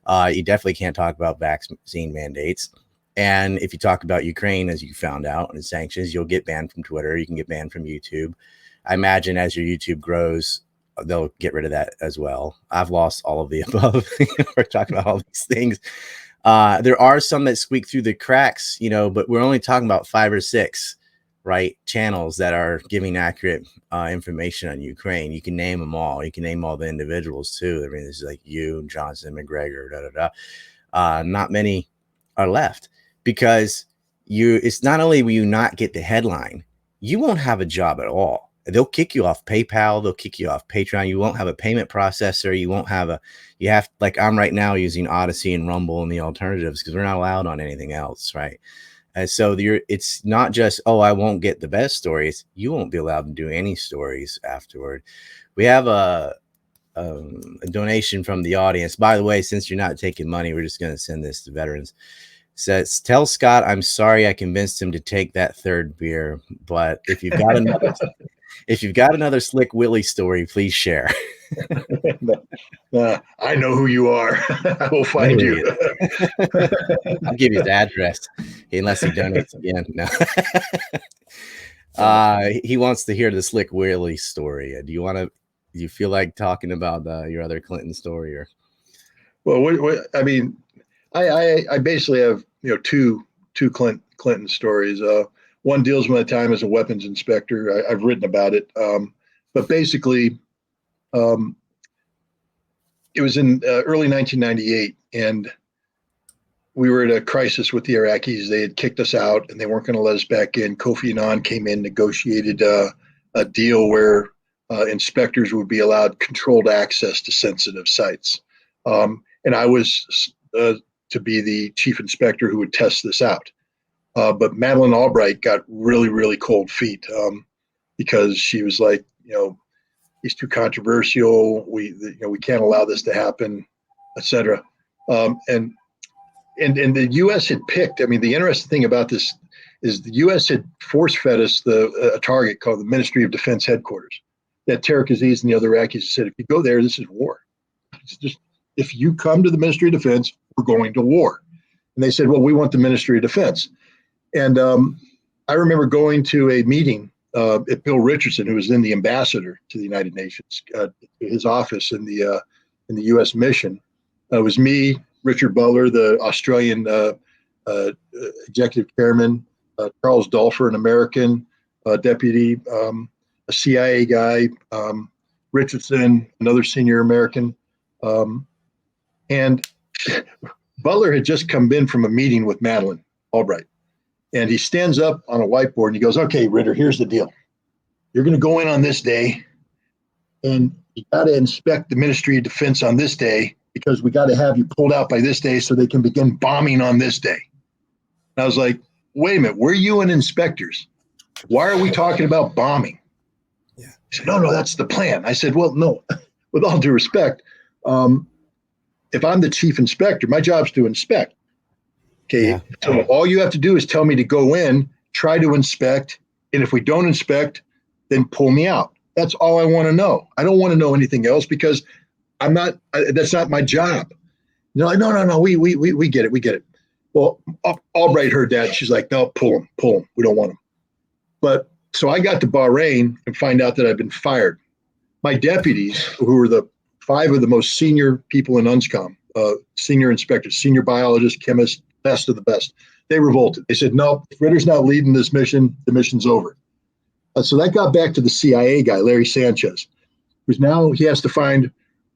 You definitely can't talk about vaccine mandates. And if you talk about Ukraine, as you found out, and sanctions, you'll get banned from Twitter. You can get banned from YouTube. I imagine as your YouTube grows, they'll get rid of that as well. I've lost all of the above. We're talking about all these things. There are some that squeak through the cracks, but we're only talking about 5 or 6, right, channels that are giving accurate information on Ukraine. You can name them all. You can name all the individuals too. I mean, this is like you, Johnson, McGregor, da da da. Not many are left because it's not only will you not get the headline, you won't have a job at all. They'll kick you off PayPal. They'll kick you off Patreon. You won't have a payment processor. You won't have like I'm right now using Odysee and Rumble and the alternatives because we're not allowed on anything else. Right. And so it's not just, I won't get the best stories. You won't be allowed to do any stories afterward. We have a donation from the audience. By the way, since you're not taking money, we're just going to send this to veterans. Says, tell Scott I'm sorry I convinced him to take that third beer, but if you've got another Slick Willie story, please share. I know who you are. I will find you. I'll give you his address unless he donates again. No. He wants to hear the Slick Willie story. Do you feel like talking about your other Clinton story? Or well, I mean, I basically have two Clinton stories. One deals with my time as a weapons inspector. I've written about it, but basically, it was in early 1998, and we were at a crisis with the Iraqis. They had kicked us out, and they weren't going to let us back in. Kofi Annan came in, negotiated a deal where inspectors would be allowed controlled access to sensitive sites, and I was to be the chief inspector who would test this out. But Madeleine Albright got really, really cold feet because she was like, he's too controversial. We can't allow this to happen, et cetera. And the U.S. had picked. I mean, the interesting thing about this is the U.S. had force fed us a target called the Ministry of Defense Headquarters. That Tariq Aziz and the other Iraqis said, if you go there, this is war. It's just, if you come to the Ministry of Defense, we're going to war. And they said, well, we want the Ministry of Defense. And I remember going to a meeting at Bill Richardson, who was then the ambassador to the United Nations, his office in the U.S. mission. It was me, Richard Butler, the Australian executive chairman, Charles Dulfer, an American deputy, a CIA guy, Richardson, another senior American. And Butler had just come in from a meeting with Madeleine Albright. And he stands up on a whiteboard and he goes, okay, Ritter, here's the deal. You're going to go in on this day and you got to inspect the Ministry of Defense on this day because we got to have you pulled out by this day so they can begin bombing on this day. And I was like, wait a minute, we're UN inspectors. Why are we talking about bombing? Yeah. He said, no, that's the plan. I said, well, no, with all due respect, if I'm the chief inspector, my job's to inspect. Okay, yeah. So all you have to do is tell me to go in, try to inspect, and if we don't inspect, then pull me out. That's all I want to know. I don't want to know anything else because that's not my job. Like, no, we get it, we get it. Well, Albright heard that. She's like, no, pull him. We don't want him. But so I got to Bahrain and find out that I've been fired. My deputies, who were the 5 of the most senior people in UNSCOM, senior inspectors, senior biologists, chemists, best of the best, they revolted. They said, no, if Ritter's not leading this mission, the mission's over. So that got back to the CIA guy, Larry Sanchez, who's now, he has to find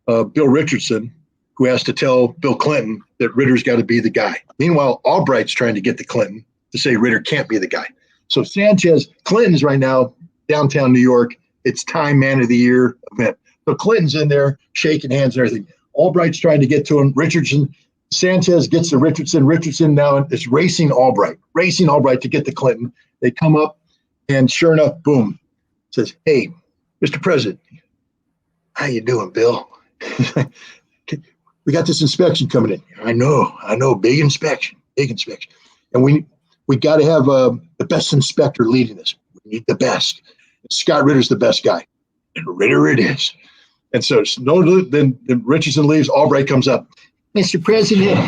Bill Richardson, who has to tell Bill Clinton that Ritter's got to be the guy. Meanwhile, Albright's trying to get the Clinton to say Ritter can't be the guy. So Clinton's right now downtown New York. It's Time Man of the Year event. So Clinton's in there shaking hands and everything. Albright's trying to get to him. Sanchez gets to Richardson. Richardson now is racing Albright to get to Clinton. They come up, and sure enough, boom, says, "Hey, Mr. President, how you doing, Bill? We got this inspection coming in." I know, big inspection. And we got to have the best inspector leading this. We need the best. Scott Ritter's the best guy. And Ritter it is. And so then Richardson leaves, Albright comes up. "Mr. President,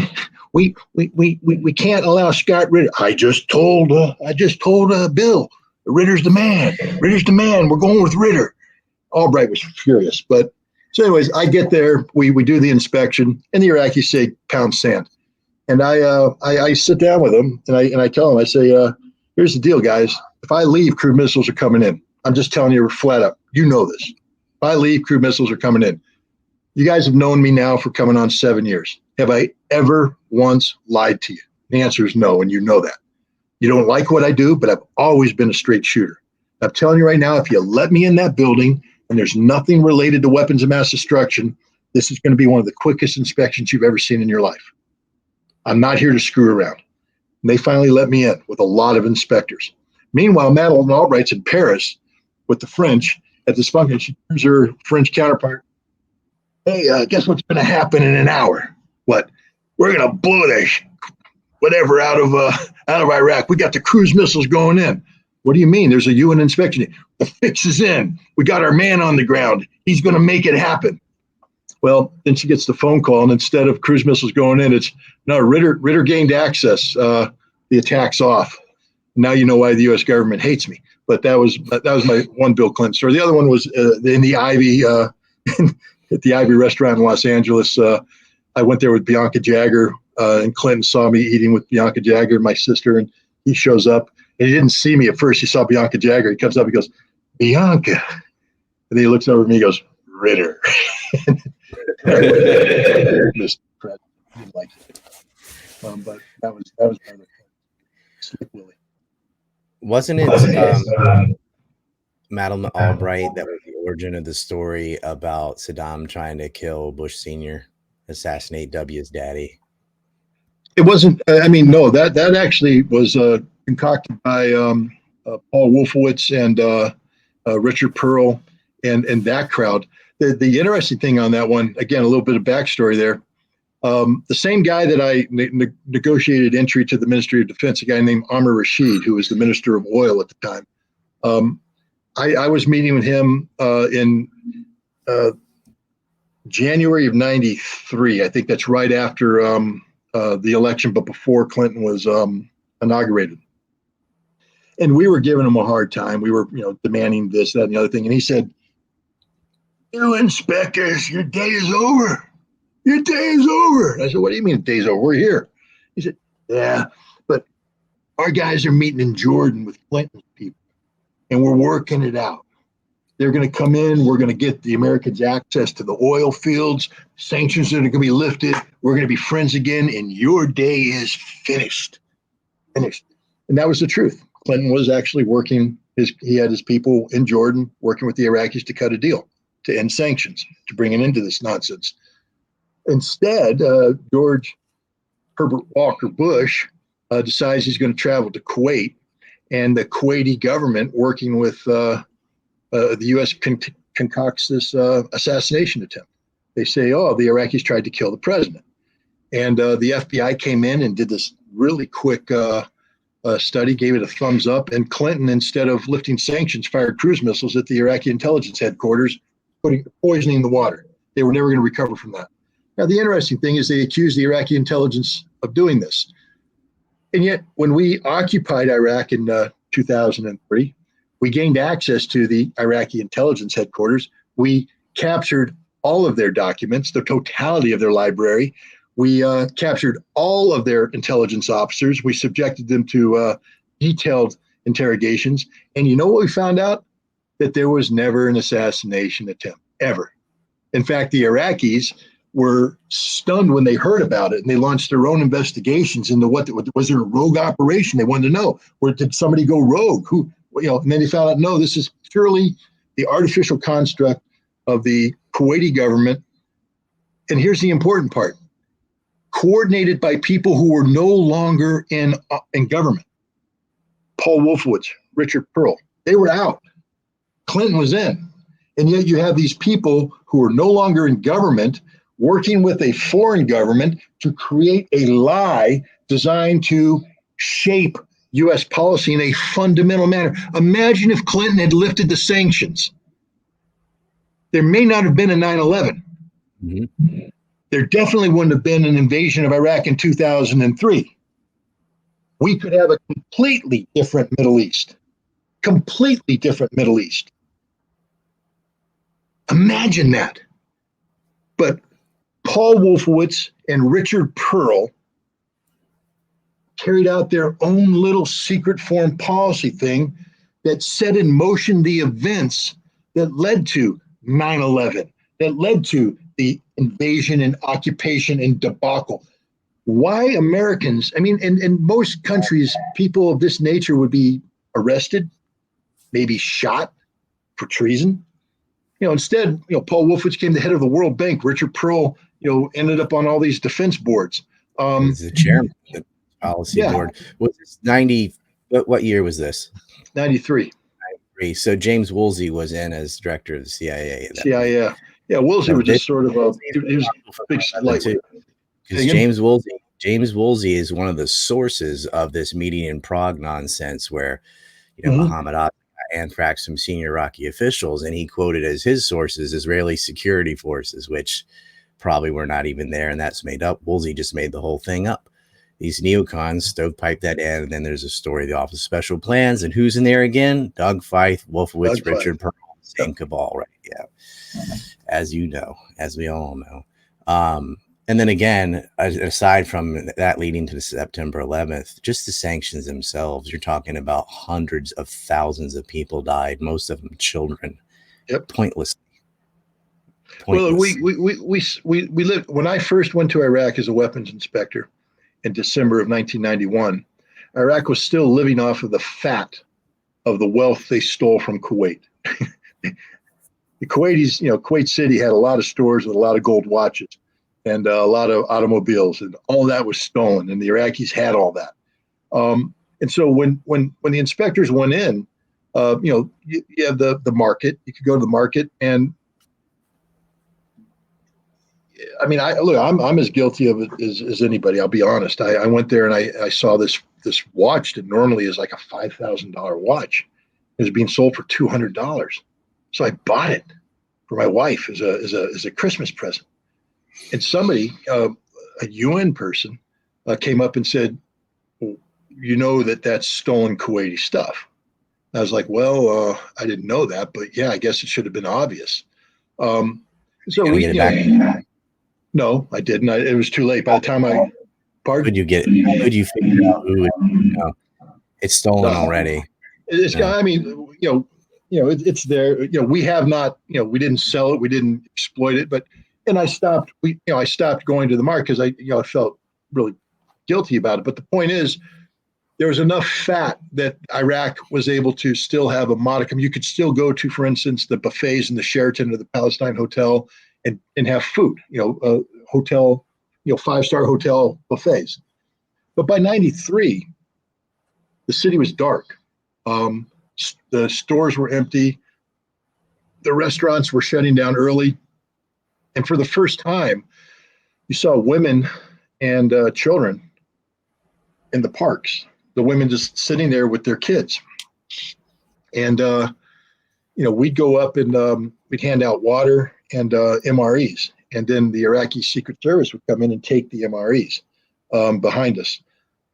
we can't allow Scott Ritter." I just told Bill, Ritter's the man. We're going with Ritter. Albright was furious. But so anyways, I get there, we do the inspection, and the Iraqis say, "Pound sand." And I sit down with them and I tell them, I say, "Here's the deal, guys. If I leave, crude missiles are coming in. I'm just telling you flat up. You know this. If I leave, crude missiles are coming in. You guys have known me now for coming on 7 years. Have I ever once lied to you?" The answer is no, and you know that. You don't like what I do, but I've always been a straight shooter. I'm telling you right now, if you let me in that building and there's nothing related to weapons of mass destruction, this is going to be one of the quickest inspections you've ever seen in your life. I'm not here to screw around. And they finally let me in with a lot of inspectors. Meanwhile, Madeleine Albright's in Paris with the French at this function. She turns her French counterpart. "Hey, guess what's going to happen in an hour?" "What?" "We're going to blow that whatever out of Iraq. We got the cruise missiles going in." "What do you mean? There's a UN inspection." "The fix is in. We got our man on the ground. He's going to make it happen." Well, then she gets the phone call, and instead of cruise missiles going in, it's no, Ritter gained access. The attack's off. Now you know why the U.S. government hates me. But that was my one Bill Clinton story. The other one was in the Ivy at the Ivy restaurant in Los Angeles. I went there with Bianca Jagger, and Clinton saw me eating with Bianca Jagger, my sister, and he shows up. And he didn't see me at first. He saw Bianca Jagger. He comes up, he goes, "Bianca." And then he looks over at me, he goes, "Ritter." Mr. President, I didn't like it. But that was rather Slick Willie. Wasn't it Madeleine Albright that was the origin of the story about Saddam trying to kill Bush Sr., assassinate W's daddy? It wasn't. No. That actually was concocted by Paul Wolfowitz and Richard Pearl and that crowd. The interesting thing on that one, again, a little bit of backstory there. The same guy that I negotiated entry to the Ministry of Defense, a guy named Amr Rashid, who was the Minister of Oil at the time. I was meeting with him in January of '93. I think that's right after the election, but before Clinton was inaugurated. And we were giving him a hard time. We were, demanding this, that, and the other thing. And he said, "You inspectors, your day is over. Your day is over." I said, "What do you mean day's over? We're here." He said, "Yeah, but our guys are meeting in Jordan with Clinton's people, and we're working it out. They're going to come in. We're going to get the Americans access to the oil fields. Sanctions are going to be lifted. We're going to be friends again, and your day is finished." Finished. And that was the truth. Clinton was actually working. He had his people in Jordan working with the Iraqis to cut a deal to end sanctions, to bring an end to this nonsense. Instead, George Herbert Walker Bush decides he's going to travel to Kuwait, and the Kuwaiti government, working with the U.S., concocts this assassination attempt. They say, "Oh, the Iraqis tried to kill the president." And the FBI came in and did this really quick study, gave it a thumbs up, and Clinton, instead of lifting sanctions, fired cruise missiles at the Iraqi intelligence headquarters, poisoning the water. They were never going to recover from that. Now, the interesting thing is they accused the Iraqi intelligence of doing this. And yet, when we occupied Iraq in 2003, we gained access to the Iraqi intelligence headquarters. We captured all of their documents, the totality of their library. We captured all of their intelligence officers. We subjected them to detailed interrogations. And you know what we found out? That there was never an assassination attempt, ever. In fact, the Iraqis were stunned when they heard about it, and they launched their own investigations into what was there a rogue operation. They wanted to know, where did somebody go rogue? Who, and then they found out, no, this is purely the artificial construct of the Kuwaiti government. And here's the important part: coordinated by people who were no longer in government. Paul Wolfowitz, Richard Pearl, they were out. Clinton was in. And yet you have these people who are no longer in government working with a foreign government to create a lie designed to shape U.S. policy in a fundamental manner. Imagine if Clinton had lifted the sanctions. There may not have been a 9/11. Mm-hmm. There definitely wouldn't have been an invasion of Iraq in 2003. We could have a completely different Middle East. Completely different Middle East. Imagine that. But Paul Wolfowitz and Richard Pearl carried out their own little secret foreign policy thing that set in motion the events that led to 9/11, that led to the invasion and occupation and debacle. Why Americans, in most countries, people of this nature would be arrested, maybe shot for treason. Instead, Paul Wolfowitz came the head of the World Bank. Richard Pearl, ended up on all these defense boards. He's the chairman of the policy board. Was this 90? What year was this? 93. So James Woolsey was in as director of the CIA. CIA. Yeah, Woolsey was just sort of he was a big lightweight. Because James Woolsey is one of the sources of this meeting in Prague nonsense where, Muhammad got anthrax from senior Iraqi officials, and he quoted as his sources Israeli security forces, which probably were not even there, and that's made up. Woolsey just made the whole thing up. These neocons stovepipe that in, and then there's a story of the Office of Special Plans, and who's in there again? Doug Feith, Wolfowitz, Richard Pearl, same cabal, right? Yeah, as you know, as we all know. And then again, aside from that leading to the September 11th, just the sanctions themselves, you're talking about hundreds of thousands of people died, most of them children. Yep. Pointlessly. Well, we lived, when I first went to Iraq as a weapons inspector in December of 1991, Iraq was still living off of the fat of the wealth they stole from Kuwait. The Kuwaitis, Kuwait City had a lot of stores with a lot of gold watches and a lot of automobiles, and all that was stolen, and the Iraqis had all that. And so when the inspectors went in, you have the market. You could go to the market, and I'm as guilty of it as anybody. I'll be honest. I went there and I saw this watch that normally is like a $5,000 watch. It was being sold for $200. So I bought it for my wife as a Christmas present. And somebody, a UN person, came up and said, well, that's stolen Kuwaiti stuff. I was like, well, I didn't know that, but yeah, I guess it should have been obvious. So we, no, I didn't. It was too late. By the time pardon? Could you get it? Could you figure out who it's stolen already? It's it's there. We have not, we didn't sell it. We didn't exploit it, and I stopped, I stopped going to the market because I felt really guilty about it. But the point is, there was enough fat that Iraq was able to still have a modicum. You could still go to, for instance, the buffets in the Sheraton or the Palestine Hotel and have food, hotel, 5-star hotel buffets. But by 93, the city was dark. The stores were empty. The restaurants were shutting down early. And for the first time, you saw women and children in the parks, the women just sitting there with their kids. And, we'd go up and we'd hand out water and MREs. And then the Iraqi Secret Service would come in and take the MREs behind us.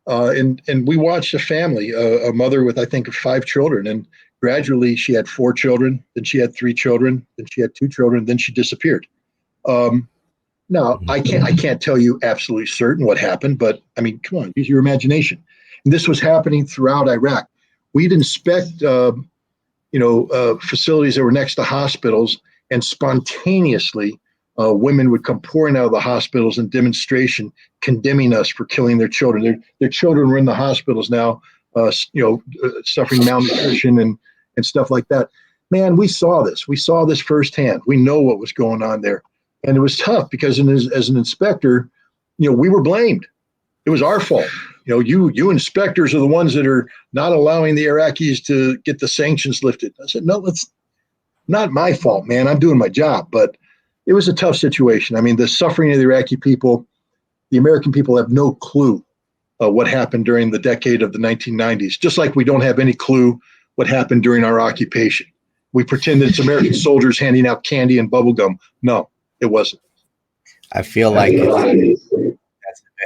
And we watched a family, a mother with, I think, 5 children. And gradually she had 4 children, then she had 3 children, then she had 2 children, then she disappeared. Now, I can't tell you absolutely certain what happened, but come on, use your imagination. And this was happening throughout Iraq. We'd inspect, facilities that were next to hospitals, and spontaneously women would come pouring out of the hospitals in demonstration, condemning us for killing their children. Their children were in the hospitals now, suffering malnutrition and stuff like that. Man, we saw this. We saw this firsthand. We know what was going on there. And it was tough because as an inspector, we were blamed. It was our fault. You inspectors are the ones that are not allowing the Iraqis to get the sanctions lifted. I said, no, it's not my fault, man. I'm doing my job. But it was a tough situation. I mean, the suffering of the Iraqi people, the American people have no clue what happened during the decade of the 1990s, just like we don't have any clue what happened during our occupation. We pretend that it's American soldiers handing out candy and bubble gum. No, it wasn't. I feel like that's a bit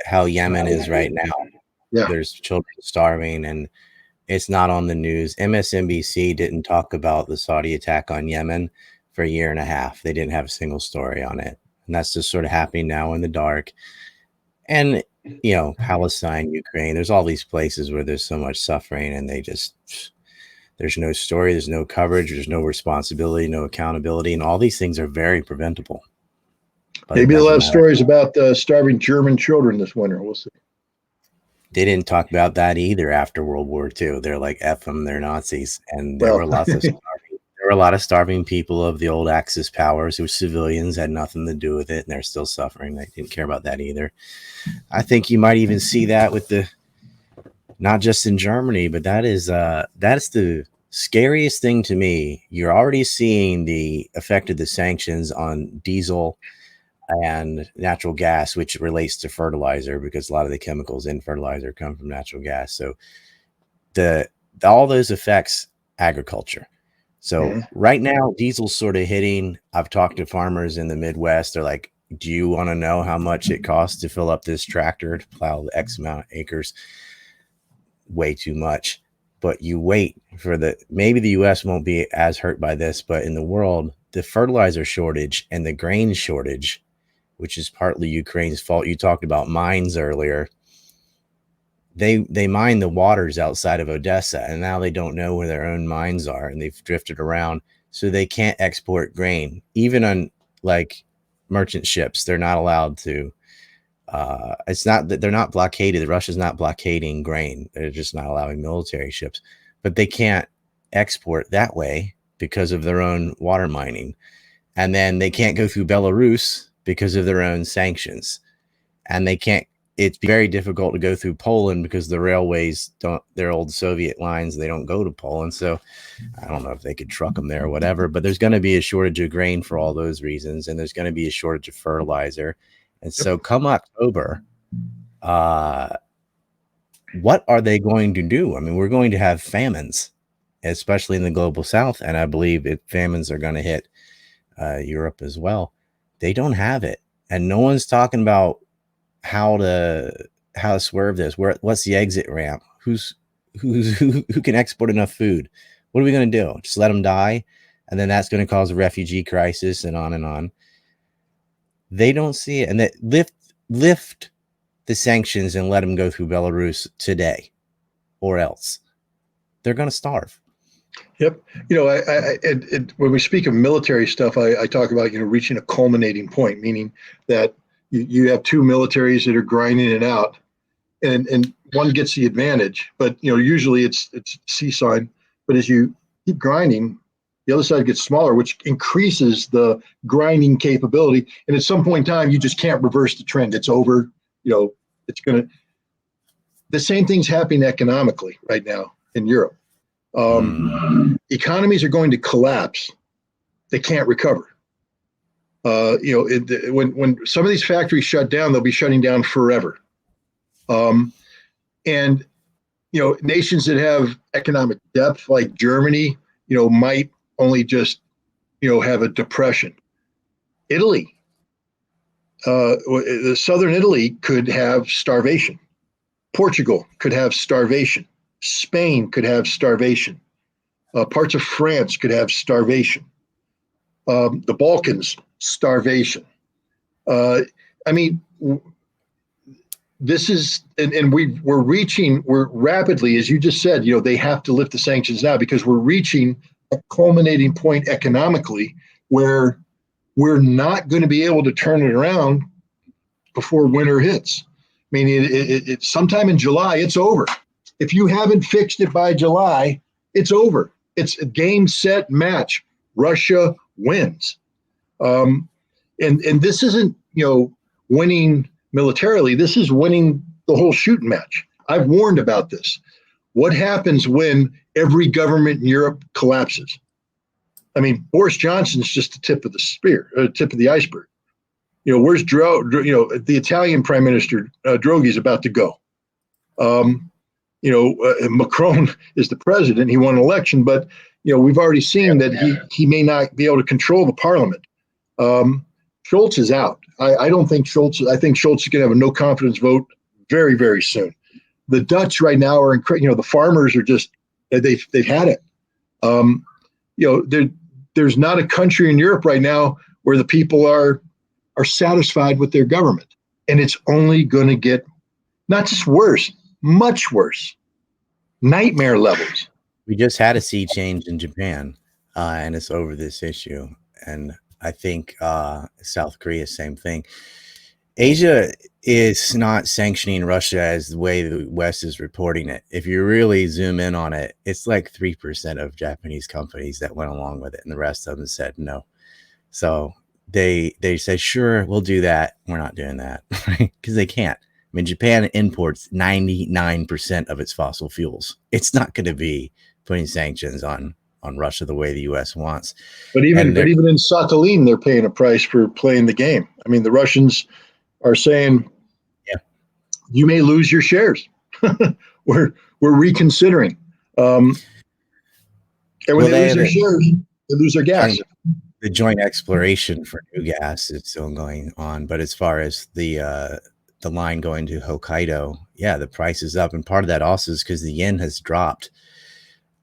how Yemen is right now. Yeah. There's children starving and it's not on the news. MSNBC didn't talk about the Saudi attack on Yemen for a year and a half. They didn't have a single story on it. And that's just sort of happening now in the dark. And, Palestine, Ukraine, there's all these places where there's so much suffering and there's no story, there's no coverage, there's no responsibility, no accountability. And all these things are very preventable. Maybe a lot of stories about starving German children this winter. We'll see. They didn't talk about that either after World War II. They're like, F them, they're Nazis. And there were lots of there were a lot of starving people of the old Axis powers who were civilians, had nothing to do with it, and they're still suffering. They didn't care about that either. I think you might even see that with not just in Germany, but that's the scariest thing to me. You're already seeing the effect of the sanctions on diesel and natural gas, which relates to fertilizer because a lot of the chemicals in fertilizer come from natural gas. So all those affects agriculture. So right now, diesel's sort of hitting. I've talked to farmers in the Midwest. They're like, do you want to know how much it costs to fill up this tractor to plow the X amount of acres? Way too much. But you wait for maybe the US won't be as hurt by this, but in the world, the fertilizer shortage and the grain shortage, which is partly Ukraine's fault. You talked about mines earlier. They mine the waters outside of Odessa, and now they don't know where their own mines are, and they've drifted around, so they can't export grain. Even on like merchant ships, they're not allowed to. It's not that they're not blockaded. Russia's not blockading grain. They're just not allowing military ships, but they can't export that way because of their own water mining. And then they can't go through Belarus because of their own sanctions. And it's very difficult to go through Poland because the railways they're old Soviet lines. They don't go to Poland. So I don't know if they could truck them there or whatever, but there's going to be a shortage of grain for all those reasons. And there's going to be a shortage of fertilizer. And so come October, what are they going to do? I mean, we're going to have famines, especially in the global south. And I believe famines are going to hit Europe as well. They don't have it. And no one's talking about how to swerve this. What's the exit ramp? Who can export enough food? What are we going to do? Just let them die? And then that's going to cause a refugee crisis and on and on. They don't see it. And that lift the sanctions and let them go through Belarus today, or else they're going to starve. Yep. When we speak of military stuff, I talk about, reaching a culminating point, meaning that you have two militaries that are grinding it out and one gets the advantage, but, usually it's seesaw. But as you keep grinding, the other side gets smaller, which increases the grinding capability. And at some point in time, you just can't reverse the trend. It's over. The same thing's happening economically right now in Europe. Economies are going to collapse. They can't recover. When some of these factories shut down, they'll be shutting down forever. And nations that have economic depth like Germany, might only just, have a depression. Italy, the southern Italy could have starvation. Portugal could have starvation. Spain could have starvation. Parts of France could have starvation. The Balkans, starvation. This is, and we're rapidly, as you just said, they have to lift the sanctions now because we're reaching a culminating point economically where, we're not going to be able to turn it around before winter hits. I mean, it's sometime in July, it's over. If you haven't fixed it by July, it's over. It's a game, set, match. Russia wins. And this isn't, winning militarily. This is winning the whole shooting match. I've warned about this. What happens when every government in Europe collapses? I mean, Boris Johnson's just the tip of the iceberg. Where's the Italian Prime Minister Draghi is about to go. Macron is the president. He won an election, but we've already seen that he may not be able to control the parliament. Scholz is out. I think Scholz is going to have a no confidence vote very, very soon. The Dutch right now are the farmers are just they've had it. There's not a country in Europe right now where the people are satisfied with their government, and it's only going to get not just worse, much worse, nightmare levels. We just had a sea change in Japan, and it's over this issue. And I think South Korea, same thing. Asia is not sanctioning Russia as the way the West is reporting it. If you really zoom in on it, it's like 3% of Japanese companies that went along with it, and the rest of them said no. So they said, sure, we'll do that. We're not doing that, right? Because they can't. I mean, Japan imports 99% of its fossil fuels. It's not going to be putting sanctions on Russia the way the U.S. wants. But even in Sakhalin, they're paying a price for playing the game. I mean, the Russians are saying, you may lose your shares. We're reconsidering. And when they lose their shares, they lose their gas. The joint exploration for new gas is still going on. But as far as the line going to Hokkaido, the price is up. And part of that also is because the yen has dropped.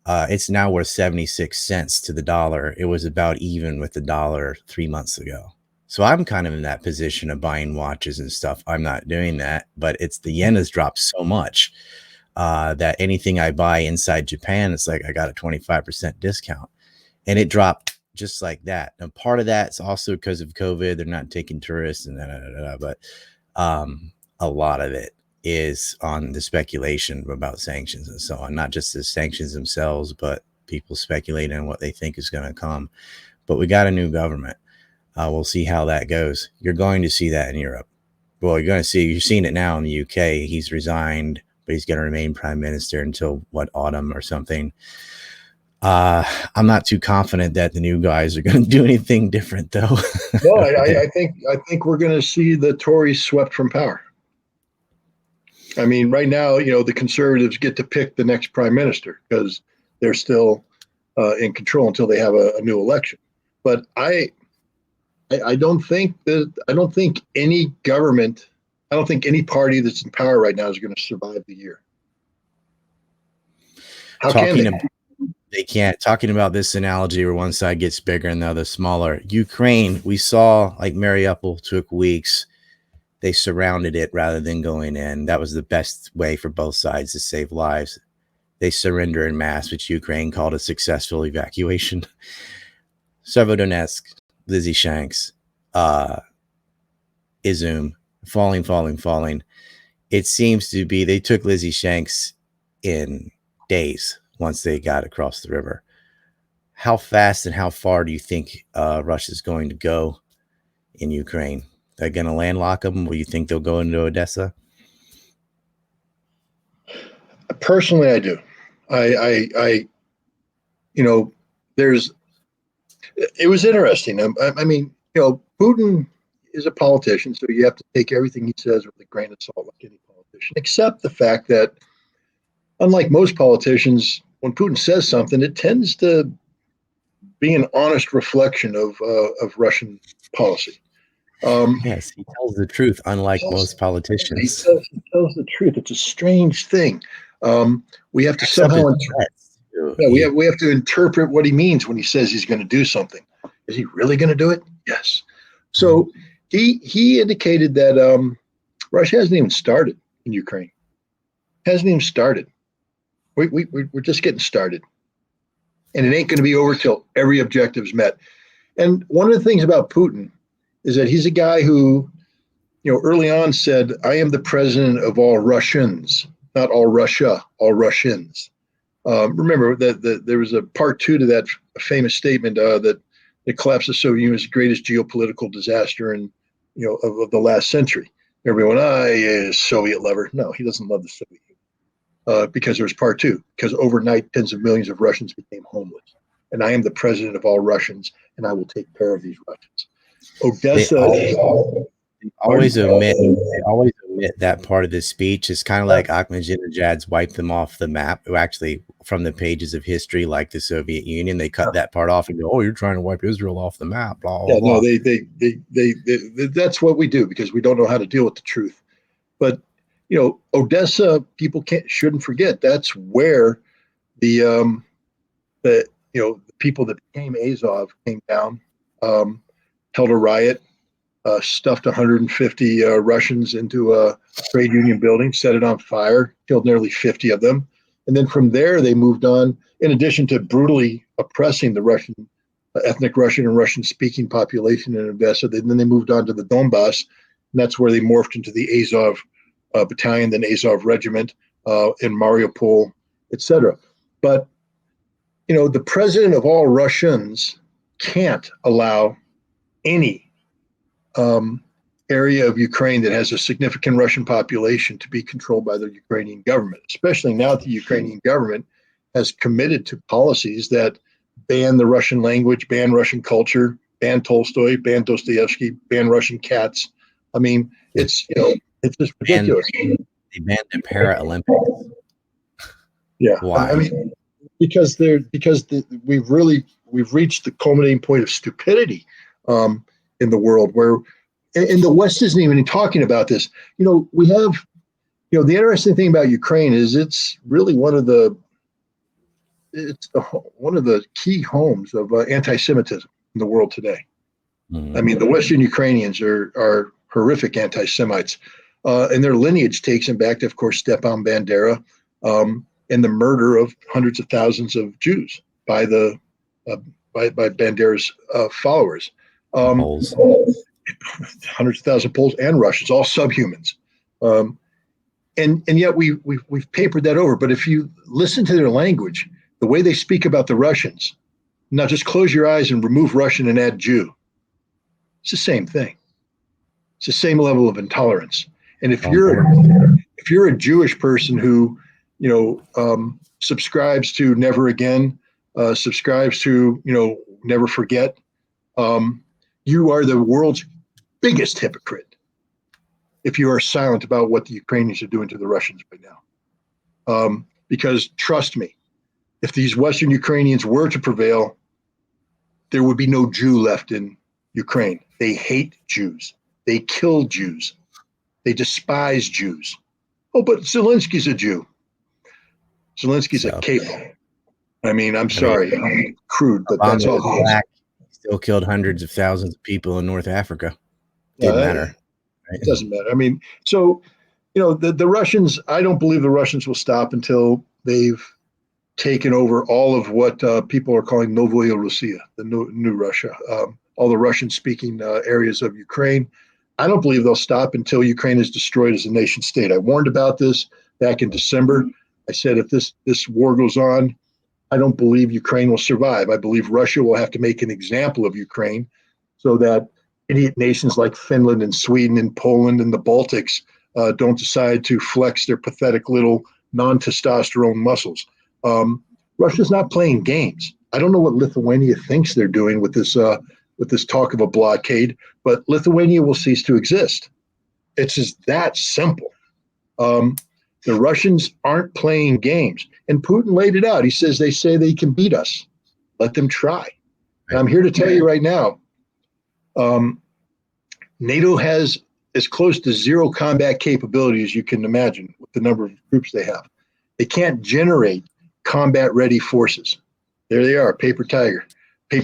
It's now worth 76 cents to the dollar. It was about even with the dollar 3 months ago. So I'm kind of in that position of buying watches and stuff. I'm not doing that, but the yen has dropped so much that anything I buy inside Japan, it's like I got a 25% discount, and it dropped just like that. And part of that's also because of COVID. They're not taking tourists and but a lot of it is on the speculation about sanctions and so on, not just the sanctions themselves, but people speculating on what they think is going to come. But we got a new government. We'll see how that goes. You're going to see that in Europe. Well, you're seeing it now in the UK. He's resigned, but he's going to remain prime minister until autumn or something. I'm not too confident that the new guys are going to do anything different, though. No, I think we're going to see the Tories swept from power. I mean, right now, the Conservatives get to pick the next prime minister because they're still in control until they have a new election. But I don't think any government, I don't think any party that's in power right now is going to survive the year. How can they? They can't. Talking about this analogy where one side gets bigger and the other smaller. Ukraine, we saw like Mariupol took weeks. They surrounded it rather than going in. That was the best way for both sides to save lives. They surrender en masse, which Ukraine called a successful evacuation. Severodonetsk, Lizzie Shanks, Izum, falling. It seems to be they took Lizzie Shanks in days once they got across the river. How fast and how far do you think Russia's going to go in Ukraine? They're going to landlock them? Will you think they'll go into Odessa? Personally, I do. It was interesting. I mean, Putin is a politician, so you have to take everything he says with a grain of salt, like any politician, except the fact that, unlike most politicians, when Putin says something, it tends to be an honest reflection of Russian policy. Yes, he tells the truth, unlike most politicians. He tells the truth. It's a strange thing. We have to somehow we have to interpret what he means when he says he's going to do something. Is he really going to do it? Yes. So he indicated that Russia hasn't even started in Ukraine. Hasn't even started. We're just getting started, and it ain't going to be over till every objective is met. And one of the things about Putin is that he's a guy who, early on said, I am the president of all Russians, not all Russia, all Russians. Remember that there was a part two to that famous statement that the collapse of the Soviet Union was the greatest geopolitical disaster of the last century. Everyone, Soviet lover. No, he doesn't love the Soviet Union because there was part two. Because overnight, tens of millions of Russians became homeless, and I am the president of all Russians, and I will take care of these Russians. Odessa. They always omit that part of the speech. It's kind of like Ahmadinejad's wiped them off the map. Actually, from the pages of history, like the Soviet Union, they cut that part off and go, "Oh, you're trying to wipe Israel off the map." Blah blah blah. No, they that's what we do because we don't know how to deal with the truth. But Odessa, people shouldn't forget that's where the people that became Azov came down, held a riot. Stuffed 150 Russians into a trade union building, set it on fire, killed nearly 50 of them. And then from there, they moved on, in addition to brutally oppressing the Russian, ethnic Russian and Russian-speaking population in Odessa. Then they moved on to the Donbass, and that's where they morphed into the Azov battalion, then Azov regiment in Mariupol, etc. But, the president of all Russians can't allow any area of Ukraine that has a significant Russian population to be controlled by the Ukrainian government, especially now that the Ukrainian government has committed to policies that ban the Russian language, ban Russian culture, ban Tolstoy, ban Dostoevsky, ban Russian cats. I mean, it's just ridiculous. They banned the Paralympics. Yeah, why? I mean, because we've reached the culminating point of stupidity in the world where, and the West isn't even talking about this. We have, the interesting thing about Ukraine is it's really one of the key homes of anti-Semitism in the world today. Mm-hmm. I mean, the Western Ukrainians are horrific anti-Semites, and their lineage takes them back to, of course, Stepan Bandera and the murder of hundreds of thousands of Jews by Bandera's followers. Hundreds of thousands of Poles and Russians, all subhumans, and yet we've papered that over. But if you listen to their language, the way they speak about the Russians, now just close your eyes and remove Russian and add Jew. It's the same thing. It's the same level of intolerance. And if you're a Jewish person who subscribes to never again, subscribes to never forget, you are the world's biggest hypocrite if you are silent about what the Ukrainians are doing to the Russians right now. Because trust me, if these Western Ukrainians were to prevail, there would be no Jew left in Ukraine. They hate Jews. They kill Jews. They despise Jews. Oh, but Zelensky's a Jew. Zelensky's a capo. I mean, I'm sorry, I'm crude, but that's all he is. Still killed hundreds of thousands of people in North Africa. Didn't matter. Right? It doesn't matter. I mean, so, the Russians, I don't believe the Russians will stop until they've taken over all of what people are calling Novaya Russia, the new Russia, all the Russian-speaking areas of Ukraine. I don't believe they'll stop until Ukraine is destroyed as a nation state. I warned about this back in December. I said, if this war goes on, I don't believe Ukraine will survive. I believe Russia will have to make an example of Ukraine so that idiot nations like Finland and Sweden and Poland and the Baltics don't decide to flex their pathetic little non-testosterone muscles. Russia's not playing games. I don't know what Lithuania thinks they're doing with this talk of a blockade, but Lithuania will cease to exist. It's just that simple. The Russians aren't playing games. And Putin laid it out. He says they say they can beat us. Let them try. And I'm here to tell you right now, NATO has as close to zero combat capability as you can imagine with the number of troops they have. They can't generate combat-ready forces. There they are, paper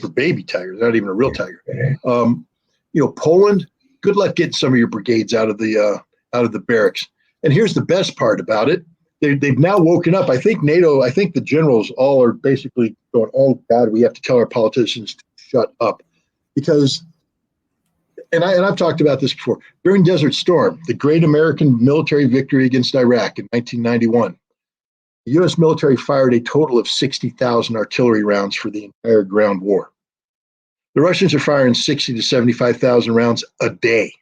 baby tiger, not even a real tiger. Poland, good luck getting some of your brigades out of the barracks. And here's the best part about it. They've now woken up. I think the generals all are basically going, oh, God, we have to tell our politicians to shut up. because, and I've talked about this before, during Desert Storm, the great American military victory against Iraq in 1991, the U.S. military fired a total of 60,000 artillery rounds for the entire ground war. The Russians are firing 60 to 75,000 rounds a day.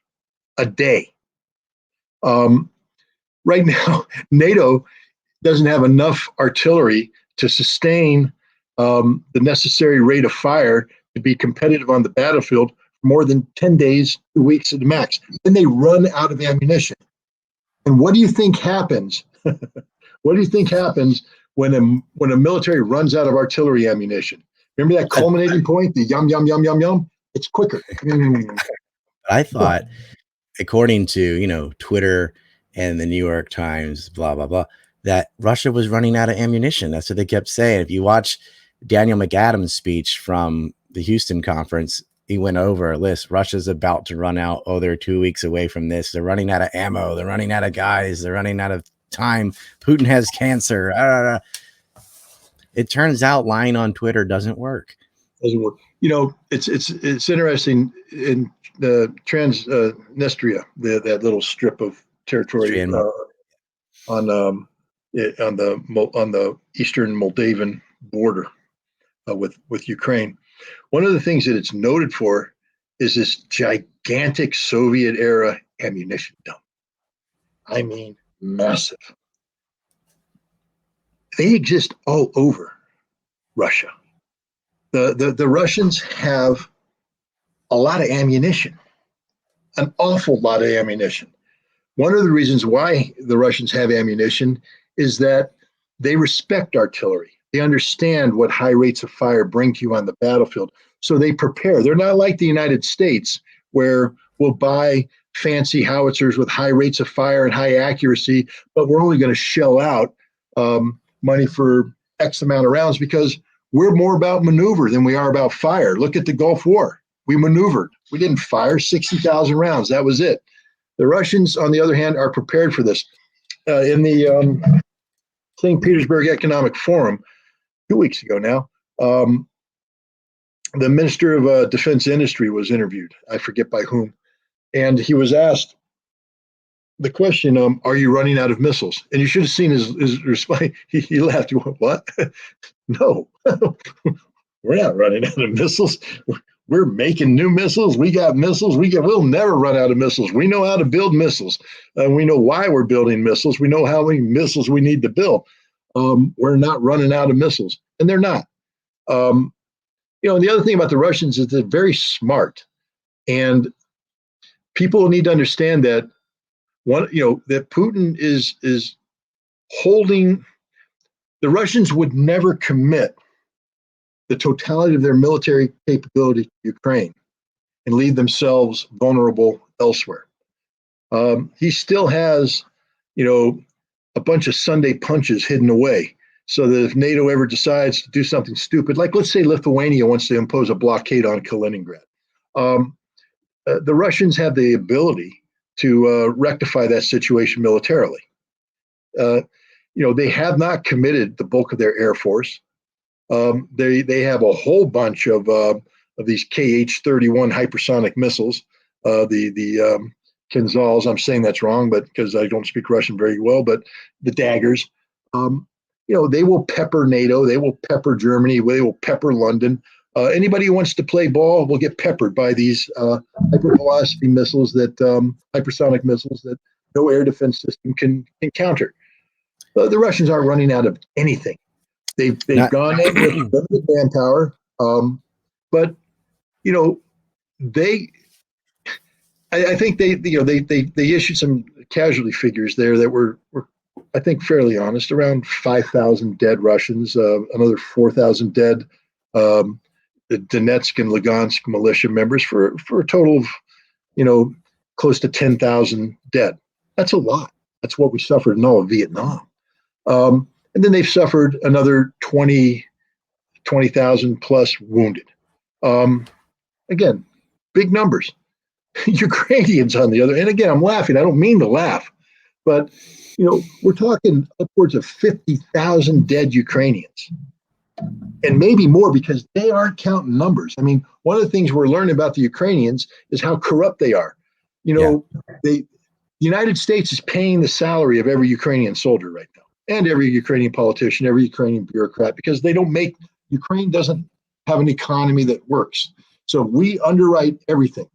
A day. Right now, NATO doesn't have enough artillery to sustain the necessary rate of fire to be competitive on the battlefield for more than 10 days, 2 weeks at the max. Then they run out of ammunition. And what do you think happens? What do you think happens when a military runs out of artillery ammunition? Remember that culminating point, the yum, yum, yum, yum, yum? It's quicker. I thought, according to, Twitter and the New York Times, blah, blah, blah, that Russia was running out of ammunition. That's what they kept saying. If you watch Daniel McAdams' speech from the Houston conference, he went over a list. Russia's about to run out. Oh, they're 2 weeks away from this. They're running out of ammo. They're running out of guys. They're running out of time. Putin has cancer. It turns out lying on Twitter doesn't work. Doesn't work. It's interesting in the Transnistria, that little strip of territory on the eastern Moldavan border with Ukraine. One of the things that it's noted for is this gigantic Soviet era ammunition dump. I mean, massive. They exist all over Russia. The Russians have a lot of ammunition, an awful lot of ammunition. One of the reasons why the Russians have ammunition is that they respect artillery. They understand what high rates of fire bring to you on the battlefield. So they prepare. They're not like the United States, where we'll buy fancy howitzers with high rates of fire and high accuracy, but we're only going to shell out money for X amount of rounds because we're more about maneuver than we are about fire. Look at the Gulf War. We maneuvered. We didn't fire 60,000 rounds. That was it. The Russians, on the other hand, are prepared for this. In the St. Petersburg Economic Forum 2 weeks ago now, the Minister of Defense Industry was interviewed. I forget by whom. And he was asked the question, are you running out of missiles? And you should have seen his response. He laughed. He went, what? No, we're not running out of missiles. We're making new missiles. We got missiles. We'll never run out of missiles. We know how to build missiles. We know why we're building missiles. We know how many missiles we need to build. We're not running out of missiles. And they're not. And the other thing about the Russians is they're very smart. And people need to understand that that Putin is holding. The Russians would never commit the totality of their military capability to Ukraine and leave themselves vulnerable elsewhere. He still has, a bunch of Sunday punches hidden away, so that if NATO ever decides to do something stupid, like let's say Lithuania wants to impose a blockade on Kaliningrad, the Russians have the ability to rectify that situation militarily. They have not committed the bulk of their air force. They have a whole bunch of these KH-31 hypersonic missiles, the Kinzhals. I'm saying that's wrong, but because I don't speak Russian very well, but the daggers. They will pepper NATO. They will pepper Germany. They will pepper London. Anybody who wants to play ball will get peppered by these hypervelocity missiles, hypersonic missiles that no air defense system can counter. The Russians aren't running out of anything. They've gone in with limited manpower, but I think they issued some casualty figures there that were I think fairly honest. Around 5,000 dead Russians, another 4,000 dead the Donetsk and Lugansk militia members for a total of close to 10,000 dead. That's a lot. That's what we suffered in all of Vietnam. And then they've suffered another 20,000 plus wounded. Again, big numbers. Ukrainians on the other, and again, I'm laughing. I don't mean to laugh, but we're talking upwards of 50,000 dead Ukrainians. and maybe more because they aren't counting numbers. I mean, one of the things we're learning about the Ukrainians is how corrupt they are. You know, the United States is paying the salary of every Ukrainian soldier right now, and every Ukrainian politician, every Ukrainian bureaucrat, because Ukraine doesn't have an economy that works. So we underwrite everything.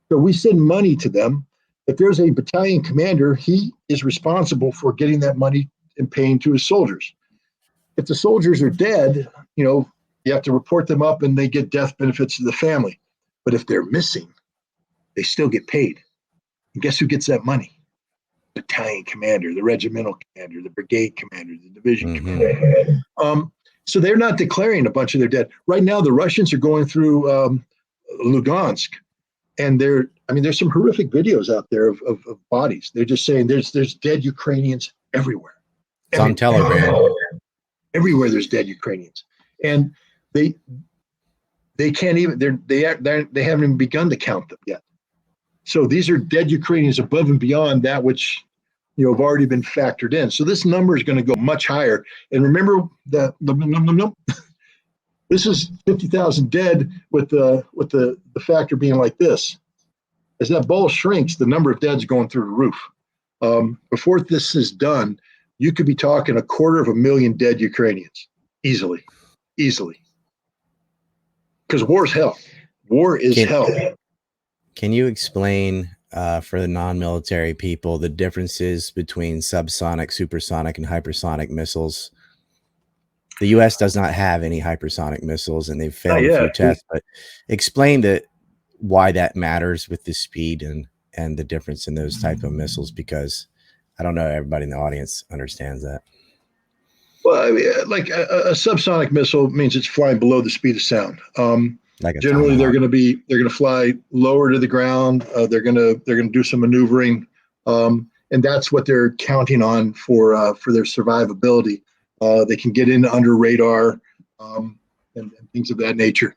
So we send money to them. If there's a battalion commander, he is responsible for getting that money and paying to his soldiers. If the soldiers are dead, you have to report them up and they get death benefits to the family. But if they're missing, they still get paid. And guess who gets that money? Battalion commander, the regimental commander, the brigade commander, the division commander. So they're not declaring a bunch of their dead. Right now, the Russians are going through Lugansk, and there's some horrific videos out there of bodies. They're just saying there's dead Ukrainians everywhere. It's on Telegram. Everywhere there's dead Ukrainians, and they can't even they haven't even begun to count them yet. So these are dead Ukrainians above and beyond that which have already been factored in. So this number is going to go much higher. And remember that this is 50,000 dead with the factor being like this. As that ball shrinks, the number of deads going through the roof. Before this is done, you could be talking 250,000 dead Ukrainians easily. Because war is hell. War is hell. Can you explain for the non-military people the differences between subsonic, supersonic, and hypersonic missiles? The U.S. does not have any hypersonic missiles, and they've failed a few tests. But explain why that matters with the speed and the difference in those type of missiles, because I don't know everybody in the audience understands that. Well, I mean, like a subsonic missile means it's flying below the speed of sound. Generally, they're going to fly lower to the ground. They're going to do some maneuvering, and that's what they're counting on for their survivability. They can get in under radar and things of that nature.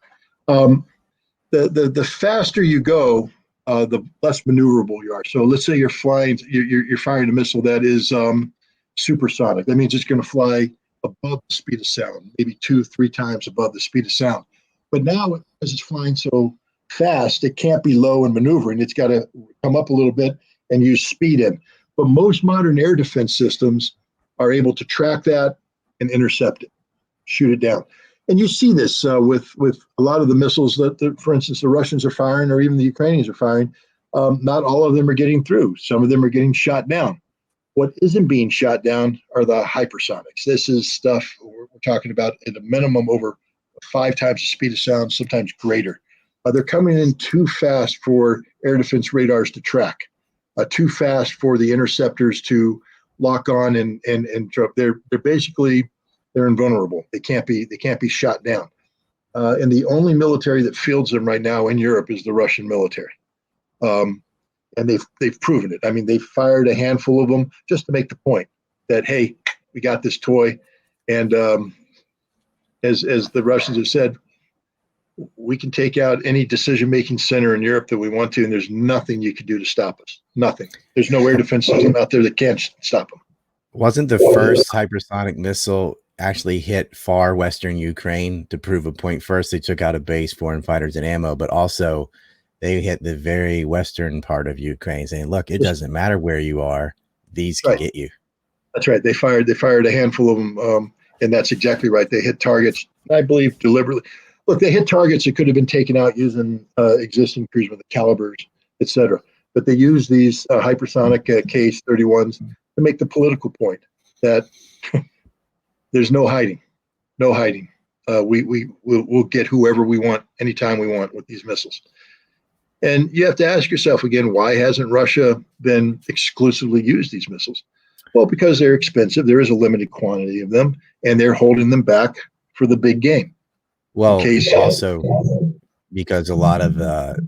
The faster you go, the less maneuverable you are. So let's say you're firing a missile that is supersonic. That means it's going to fly above the speed of sound, maybe 2-3 times above the speed of sound. But now, as it's flying so fast, it can't be low and maneuvering. It's got to come up a little bit and use speed in. But most modern air defense systems are able to track that and intercept it, shoot it down. And you see this with a lot of the missiles that, for instance, the Russians are firing, or even the Ukrainians are firing. Not all of them are getting through. Some of them are getting shot down. What isn't being shot down are the hypersonics. This is stuff we're talking about at a minimum over 5 times the speed of sound, sometimes greater. They're coming in too fast for air defense radars to track, too fast for the interceptors to lock on and drop. They're invulnerable. They can't be shot down. And the only military that fields them right now in Europe is the Russian military. And they've proven it. I mean, they've fired a handful of them just to make the point that, hey, we got this toy. And as the Russians have said, we can take out any decision-making center in Europe that we want to, and there's nothing you can do to stop us. Nothing. There's no air defense system out there that can't stop them. Wasn't the first hypersonic missile actually hit far western Ukraine to prove a point? First, they took out a base, foreign fighters and ammo, but also they hit the very western part of Ukraine, saying, look, it doesn't matter where you are. These can get you. That's right. They fired a handful of them, and that's exactly right. They hit targets, I believe, deliberately. Look, they hit targets that could have been taken out using existing cruise with the calibers, et cetera. But they use these hypersonic KH-31s to make the political point that there's no hiding. We'll get whoever we want, anytime we want with these missiles. And you have to ask yourself again, why hasn't Russia then exclusively used these missiles? Well, because they're expensive. There is a limited quantity of them, and they're holding them back for the big game. Well, also because a lot of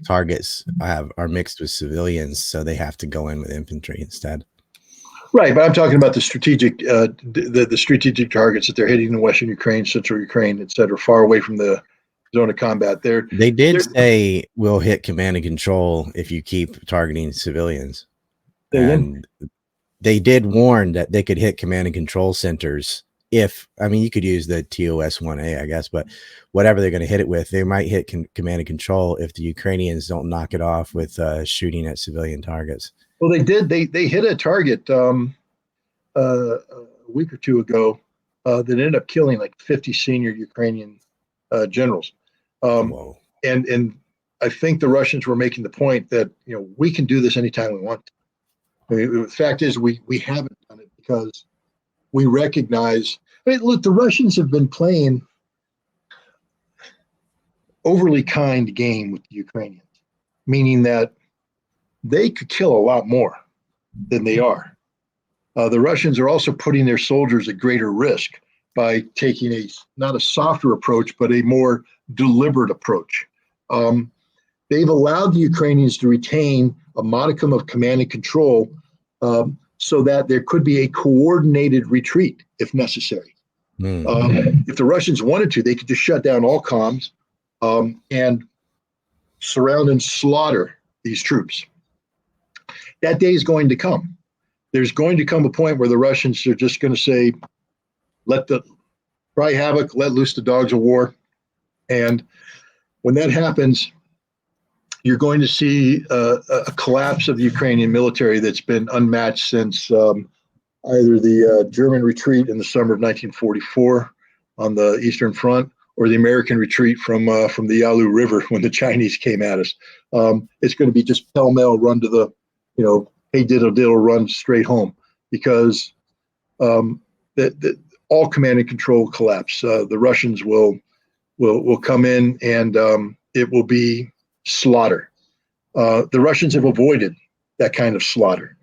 targets are mixed with civilians, so they have to go in with infantry instead. Right, but I'm talking about the strategic, the strategic targets that they're hitting in Western Ukraine, Central Ukraine, et cetera, far away from the zone of combat. They did say we'll hit command and control if you keep targeting civilians, and they did warn that they could hit command and control centers you could use the TOS-1A, I guess, but whatever they're going to hit it with, they might hit command and control if the Ukrainians don't knock it off with shooting at civilian targets. Well, they did. They hit a target a week or two ago that ended up killing like 50 senior Ukrainian generals. Whoa. And I think the Russians were making the point that, we can do this anytime we want to. I mean, the fact is, we haven't done it because we recognize. Look, the Russians have been playing overly kind game with the Ukrainians, meaning that they could kill a lot more than they are. The Russians are also putting their soldiers at greater risk by taking not a softer approach, but a more deliberate approach. They've allowed the Ukrainians to retain a modicum of command and control so that there could be a coordinated retreat if necessary. If the Russians wanted to, they could just shut down all comms and surround and slaughter these troops. That day is going to come. There's going to come a point where the Russians are just going to say, cry havoc, let loose the dogs of war. And when that happens, you're going to see a collapse of the Ukrainian military that's been unmatched since either the German retreat in the summer of 1944 on the Eastern Front, or the American retreat from the Yalu River when the Chinese came at us. It's going to be just pell-mell run to the, hey diddle diddle, run straight home, because all command and control collapse. The Russians will come in and it will be slaughter. The Russians have avoided that kind of slaughter.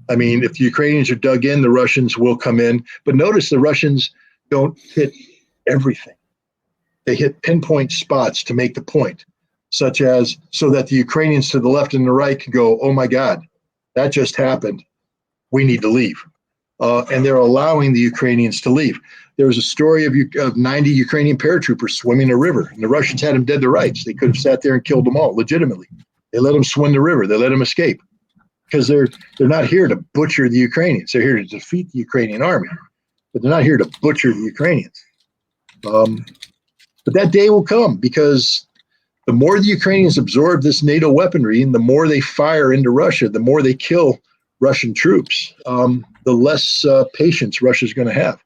I mean, if the Ukrainians are dug in, the Russians will come in. But notice the Russians don't hit everything. They hit pinpoint spots to make the point, such as so that the Ukrainians to the left and the right can go, oh my God, that just happened. We need to leave. And they're allowing the Ukrainians to leave. There was a story of 90 Ukrainian paratroopers swimming a river, and the Russians had them dead to rights. They could have sat there and killed them all legitimately. They let them swim the river. They let them escape because they're not here to butcher the Ukrainians. They're here to defeat the Ukrainian army, but they're not here to butcher the Ukrainians. But that day will come, because the more the Ukrainians absorb this NATO weaponry and the more they fire into Russia, the more they kill Russian troops, the less patience Russia's going to have.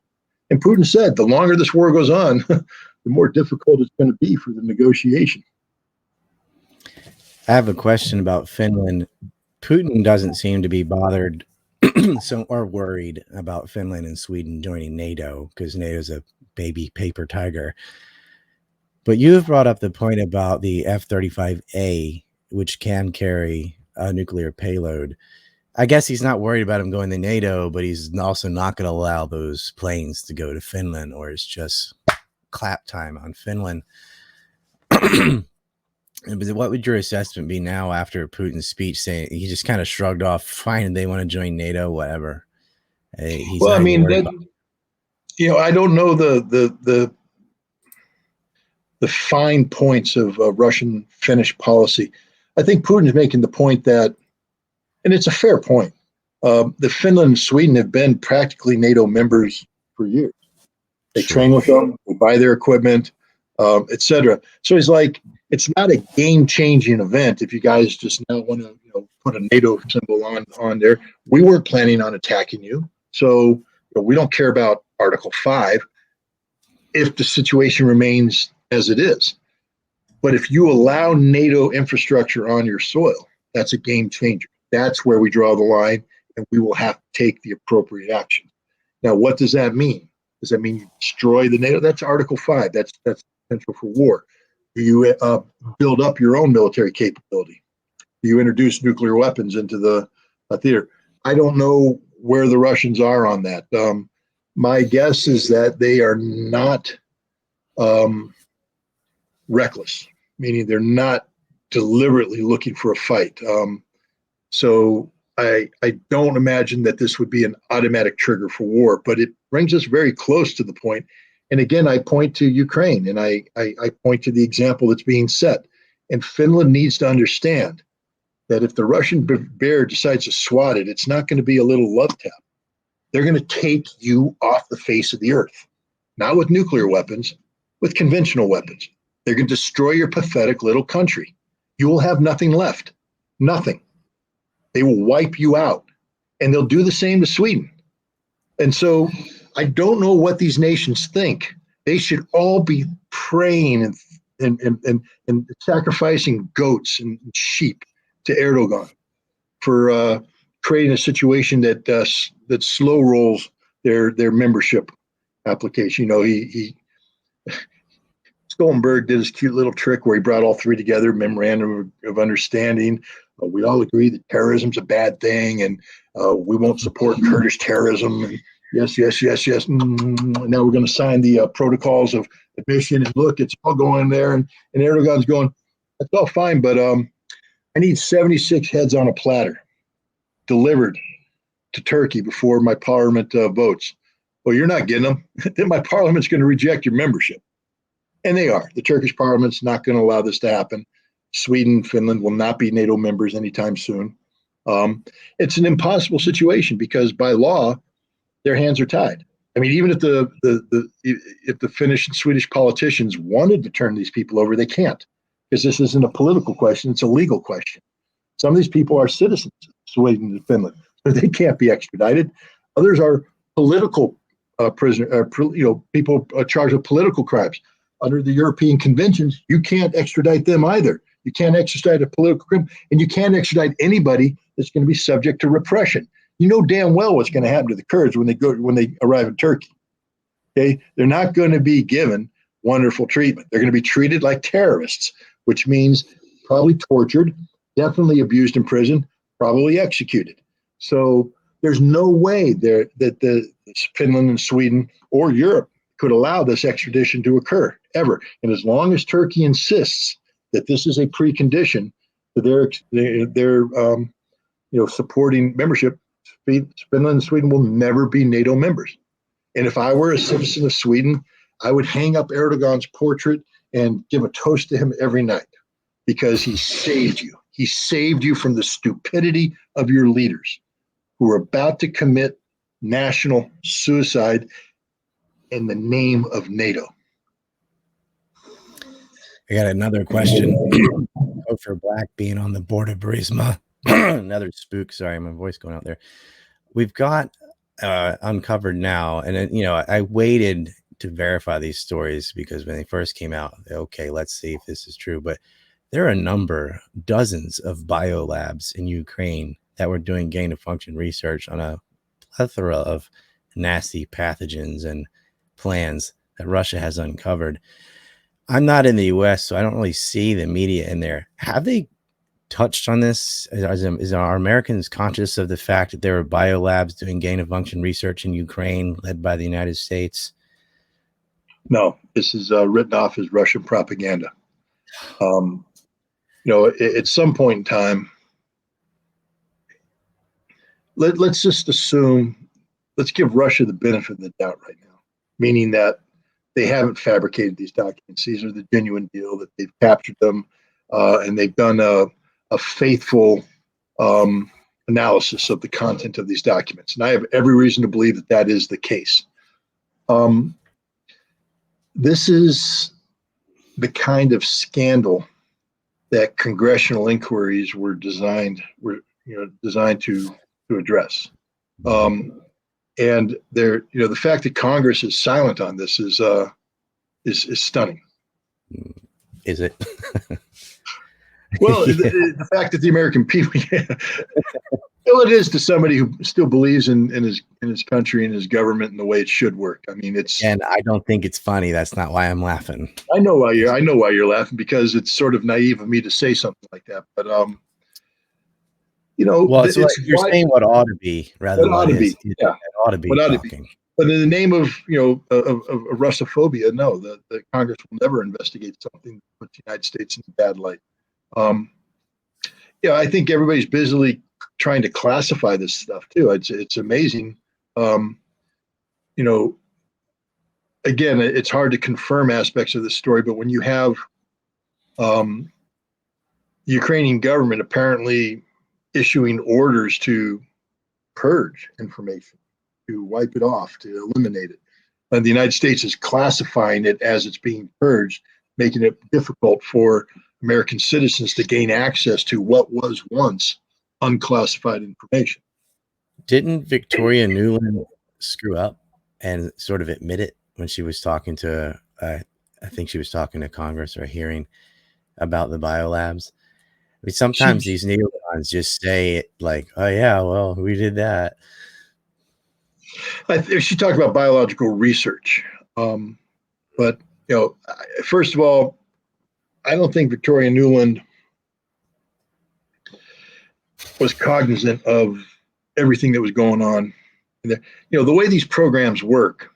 And Putin said, the longer this war goes on, the more difficult it's going to be for the negotiation. I have a question about Finland. Putin doesn't seem to be bothered or worried about Finland and Sweden joining NATO, because NATO's a baby paper tiger. But you've brought up the point about the F-35A, which can carry a nuclear payload. I guess he's not worried about him going to NATO, but he's also not going to allow those planes to go to Finland, or it's just clap time on Finland. What would your assessment be now after Putin's speech, saying he just kind of shrugged off, fine, they want to join NATO, whatever? I don't know the fine points of Russian-Finnish policy. I think Putin is making the point that, and it's a fair point, that Finland and Sweden have been practically NATO members for years. They train with them, they buy their equipment, etc. So he's like, it's not a game-changing event if you guys just now want to put a NATO symbol on there. We weren't planning on attacking you, so we don't care about Article 5 if the situation remains as it is. But if you allow NATO infrastructure on your soil, that's a game changer. That's where we draw the line, and we will have to take the appropriate action. Now, what does that mean? Does that mean you destroy the NATO? That's Article 5. That's potential for war. Do you build up your own military capability? Do you introduce nuclear weapons into the theater? I don't know where the Russians are on that. My guess is that they are not reckless, meaning they're not deliberately looking for a fight. So I don't imagine that this would be an automatic trigger for war, but it brings us very close to the point. And again, I point to Ukraine, and I point to the example that's being set. And Finland needs to understand that if the Russian bear decides to swat it, it's not going to be a little love tap. They're going to take you off the face of the earth, not with nuclear weapons, with conventional weapons. They're going to destroy your pathetic little country. You will have nothing left. Nothing. They will wipe you out. And they'll do the same to Sweden. And so I don't know what these nations think. They should all be praying and sacrificing goats and sheep to Erdogan for creating a situation that slow rolls their membership application. He Stoltenberg did his cute little trick where he brought all three together, memorandum of understanding. We all agree that terrorism's a bad thing, and we won't support Kurdish terrorism. And yes. Now we're going to sign the protocols of admission. And look, it's all going there. And Erdogan's going, that's all fine, but I need 76 heads on a platter delivered to Turkey before my parliament votes. Well, you're not getting them. Then my parliament's going to reject your membership. And they are. The Turkish parliament's not going to allow this to happen. Sweden, Finland will not be NATO members anytime soon. It's an impossible situation because by law, their hands are tied. I mean, even if the Finnish and Swedish politicians wanted to turn these people over, they can't, because this isn't a political question; it's a legal question. Some of these people are citizens of Sweden and Finland, so they can't be extradited. Others are political prisoners, people charged with political crimes. Under the European conventions, you can't extradite them either. You can't extradite a political criminal, and you can't extradite anybody that's going to be subject to repression. You know damn well what's going to happen to the Kurds when they arrive in Turkey. Okay, they're not going to be given wonderful treatment. They're going to be treated like terrorists, which means probably tortured, definitely abused in prison, probably executed. So there's no way that the Finland and Sweden or Europe could allow this extradition to occur ever. And as long as Turkey insists that this is a precondition to their supporting membership, Finland and Sweden will never be NATO members. And if I were a citizen of Sweden, I would hang up Erdogan's portrait and give a toast to him every night because he saved you. He saved you from the stupidity of your leaders who are about to commit national suicide in the name of NATO. I got another question. For Black being on the board of Burisma. Another spook. Sorry, my voice going out there. We've got Uncovered now, and I waited to verify these stories because when they first came out, okay, let's see if this is true. But there are dozens of biolabs in Ukraine that were doing gain of function research on a plethora of nasty pathogens and plans that Russia has uncovered. I'm not in the US, so I don't really see the media in there. Have they touched on this? Are Americans conscious of the fact that there are biolabs doing gain of function research in Ukraine led by the United States? No, this is written off as Russian propaganda. At some point in time, let's just assume, let's give Russia the benefit of the doubt right now, meaning that they haven't fabricated these documents. These are the genuine deal, that they've captured them and they've done a faithful analysis of the content of these documents. And I have every reason to believe that that is the case. This is the kind of scandal that congressional inquiries were designed to address. And the fact that Congress is silent on this is stunning. Is it? Well, the fact that the American people, well, it is to somebody who still believes in his country and his government and the way it should work. I mean, and I don't think it's funny. That's not why I'm laughing. I know why you're laughing, because it's sort of naive of me to say something like that. But well, it's like you're saying what ought to be rather than what is. Yeah, it ought to be talking. But in the name of Russophobia, no, the Congress will never investigate something that puts the United States in a bad light. I think everybody's busily trying to classify this stuff too. It's amazing. Again, it's hard to confirm aspects of the story, but when you have the Ukrainian government apparently issuing orders to purge information to wipe it off, to eliminate it. And the United States is classifying it as it's being purged, making it difficult for American citizens to gain access to what was once unclassified information. Didn't Victoria Nuland screw up and sort of admit it when she was talking to, I think she was talking to Congress or a hearing about the biolabs? I mean, sometimes these neocons just say it like, oh, yeah, well, we did that. She talked about biological research. But, first of all, I don't think Victoria Nuland was cognizant of everything that was going on. The way these programs work,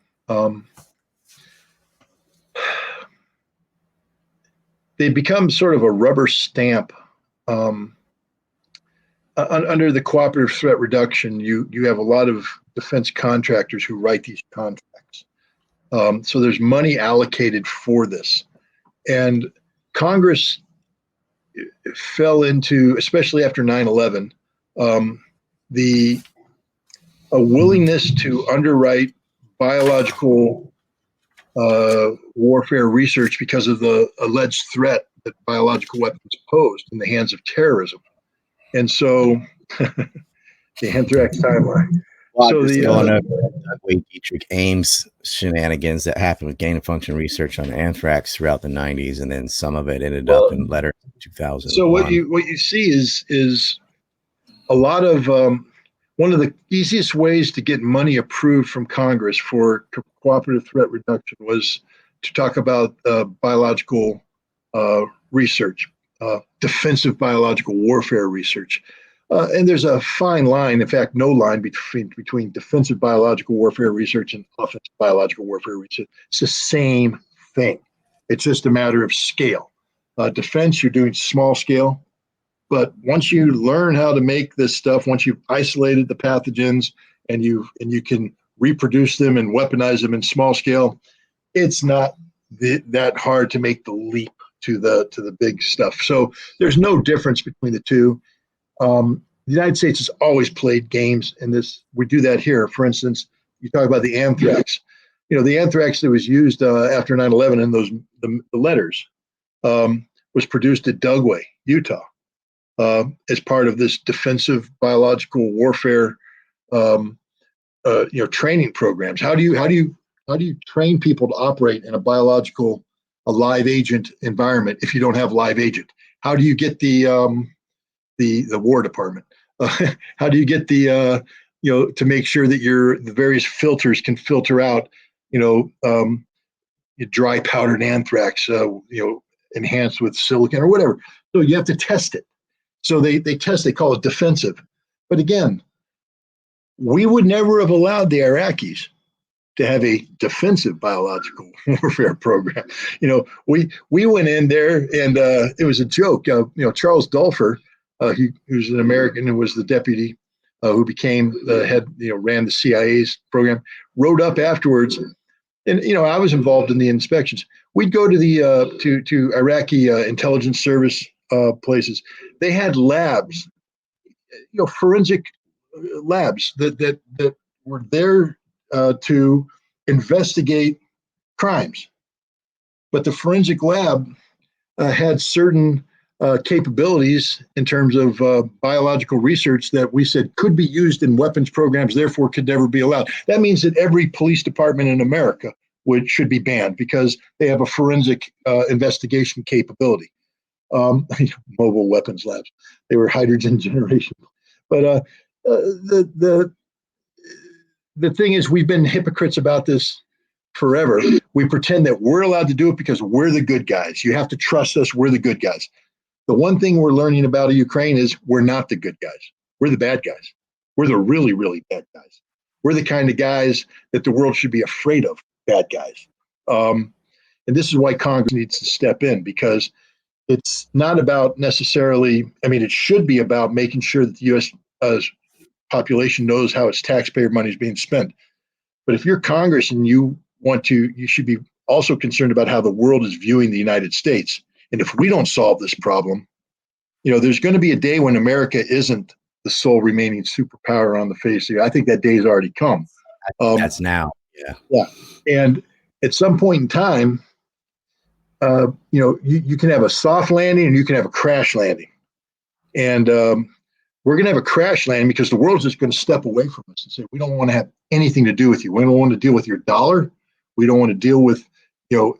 they become sort of a rubber stamp. Under the cooperative threat reduction, you have a lot of defense contractors who write these contracts. So there's money allocated for this. And Congress fell into, especially after 9/11, a willingness to underwrite biological warfare research because of the alleged threat that biological weapons posed in the hands of terrorism. And so the anthrax timeline. Well, so going over Wade Dietrich Ames shenanigans that happened with gain-of-function research on anthrax throughout the 90s, and then some of it ended up in letter 2000. So what you see is a lot of one of the easiest ways to get money approved from Congress for cooperative threat reduction was to talk about biological research, defensive biological warfare research. And there's a fine line, in fact, no line between defensive biological warfare research and offensive biological warfare research. It's the same thing. It's just a matter of scale. Defense, you're doing small scale. But once you learn how to make this stuff, once you've isolated the pathogens and you can reproduce them and weaponize them in small scale, it's not that hard to make the leap to the big stuff. So there's no difference between the two. The United States has always played games in this. We do that here. For instance, you talk about the anthrax. The anthrax that was used after 9/11 in the letters was produced at Dugway, Utah, as part of this defensive biological warfare, training programs. How do you train people to operate in a live agent environment if you don't have live agent? How do you get the War Department? How do you get to make sure that the various filters can filter out, dry powdered anthrax, enhanced with silicon or whatever. So you have to test it. So they call it defensive. But again, we would never have allowed the Iraqis to have a defensive biological warfare program. We went in there and it was a joke. Charles Dulfer, who's an American who was the deputy who became the head, ran the CIA's program, wrote up afterwards. And, I was involved in the inspections. We'd go to the to Iraqi intelligence service places. They had labs, forensic labs that were there to investigate crimes. But the forensic lab had certain capabilities in terms of biological research that we said could be used in weapons programs, therefore could never be allowed. That means that every police department in America should be banned because they have a forensic investigation capability. Mobile weapons labs. They were hydrogen generation. But the thing is, we've been hypocrites about this forever. We pretend that we're allowed to do it because we're the good guys. You have to trust us. We're the good guys. The one thing we're learning about Ukraine is we're not the good guys. We're the bad guys. We're the really, really bad guys. We're the kind of guys that the world should be afraid of, bad guys. And this is why Congress needs to step in, because it's not about necessarily, it should be about making sure that the U.S. population knows how its taxpayer money is being spent. But if you're Congress and you should be also concerned about how the world is viewing the United States. And if we don't solve this problem, there's going to be a day when America isn't the sole remaining superpower on the face of the earth. I think that day has already come. That's now. Yeah. Yeah. And at some point in time, you can have a soft landing and you can have a crash landing. And we're going to have a crash landing because the world's just going to step away from us and say, we don't want to have anything to do with you. We don't want to deal with your dollar. We don't want to deal with, your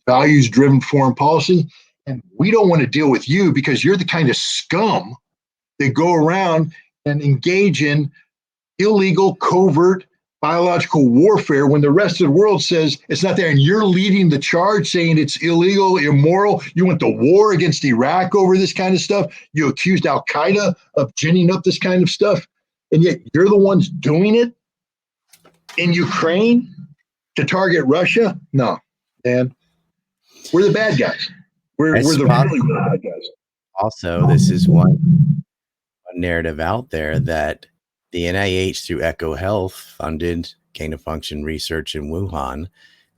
values driven foreign policy. And we don't want to deal with you because you're the kind of scum that go around and engage in illegal, covert biological warfare when the rest of the world says it's not there. And you're leading the charge saying it's illegal, immoral. You went to war against Iraq over this kind of stuff. You accused Al Qaeda of ginning up this kind of stuff. And yet you're the ones doing it in Ukraine to target Russia? No, man. We're the bad guys. We're the really bad guys. Also, this is one narrative out there that the NIH through Echo Health funded gain of function research in Wuhan.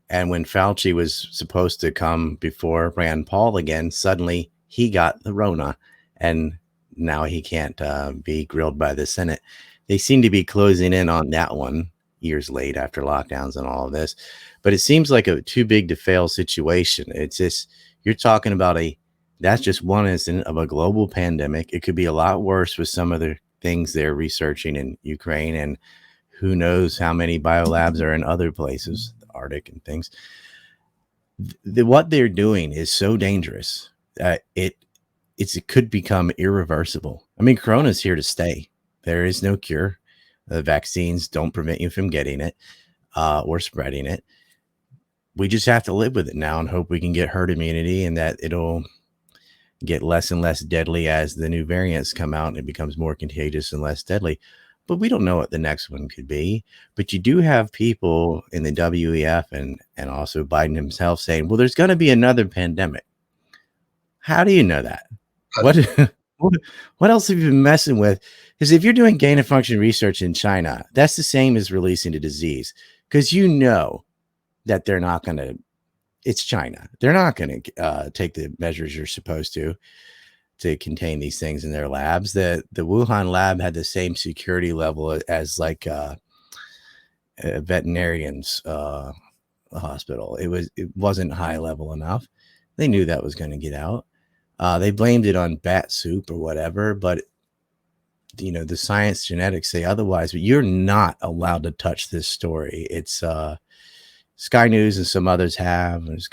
And when Fauci was supposed to come before Rand Paul again, suddenly he got the Rona and now he can't be grilled by the Senate. They seem to be closing in on that one years late after lockdowns and all of this. But it seems like a too big to fail situation. It's just, you're talking about that's just one incident of a global pandemic. It could be a lot worse with some of the things they're researching in Ukraine, and who knows how many biolabs are in other places, the Arctic and things. What they're doing is so dangerous that it could become irreversible. I mean, Corona's here to stay. There is no cure. The vaccines don't prevent you from getting it or spreading it. We just have to live with it now and hope we can get herd immunity and that it'll get less and less deadly as the new variants come out and it becomes more contagious and less deadly. But we don't know what the next one could be. But you do have people in the WEF and also Biden himself saying, well, there's going to be another pandemic. How do you know that? What else have you been messing with? Because if you're doing gain of function research in China, that's the same as releasing a disease, because you know that they're not going to, it's China. They're not going to take the measures you're supposed to contain these things in their labs. The Wuhan lab had the same security level as like a veterinarian's hospital. It wasn't high level enough. They knew that was going to get out. They blamed it on bat soup or whatever, but the science genetics say otherwise. But you're not allowed to touch this story. It's Sky News and some others have. There's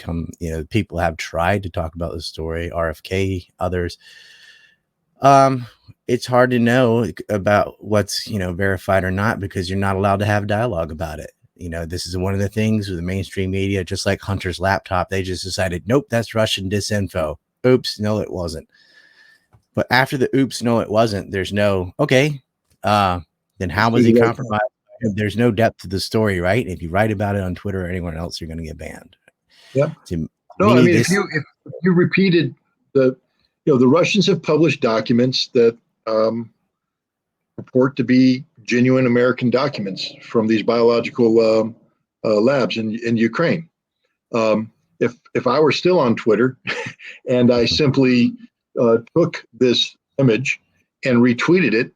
people have tried to talk about the story. RFK, others. It's hard to know about what's verified or not because you're not allowed to have dialogue about it. This is one of the things with the mainstream media, just like Hunter's laptop. They just decided, nope, that's Russian disinfo. Oops, no, it wasn't. But after the oops, no, it wasn't, there's no, okay, then how was he compromised? There's no depth to the story, right? If you write about it on Twitter or anywhere else, you're going to get banned. Yeah. If you repeated the Russians have published documents that purport to be genuine American documents from these biological labs in Ukraine. If I were still on Twitter and I simply took this image and retweeted it,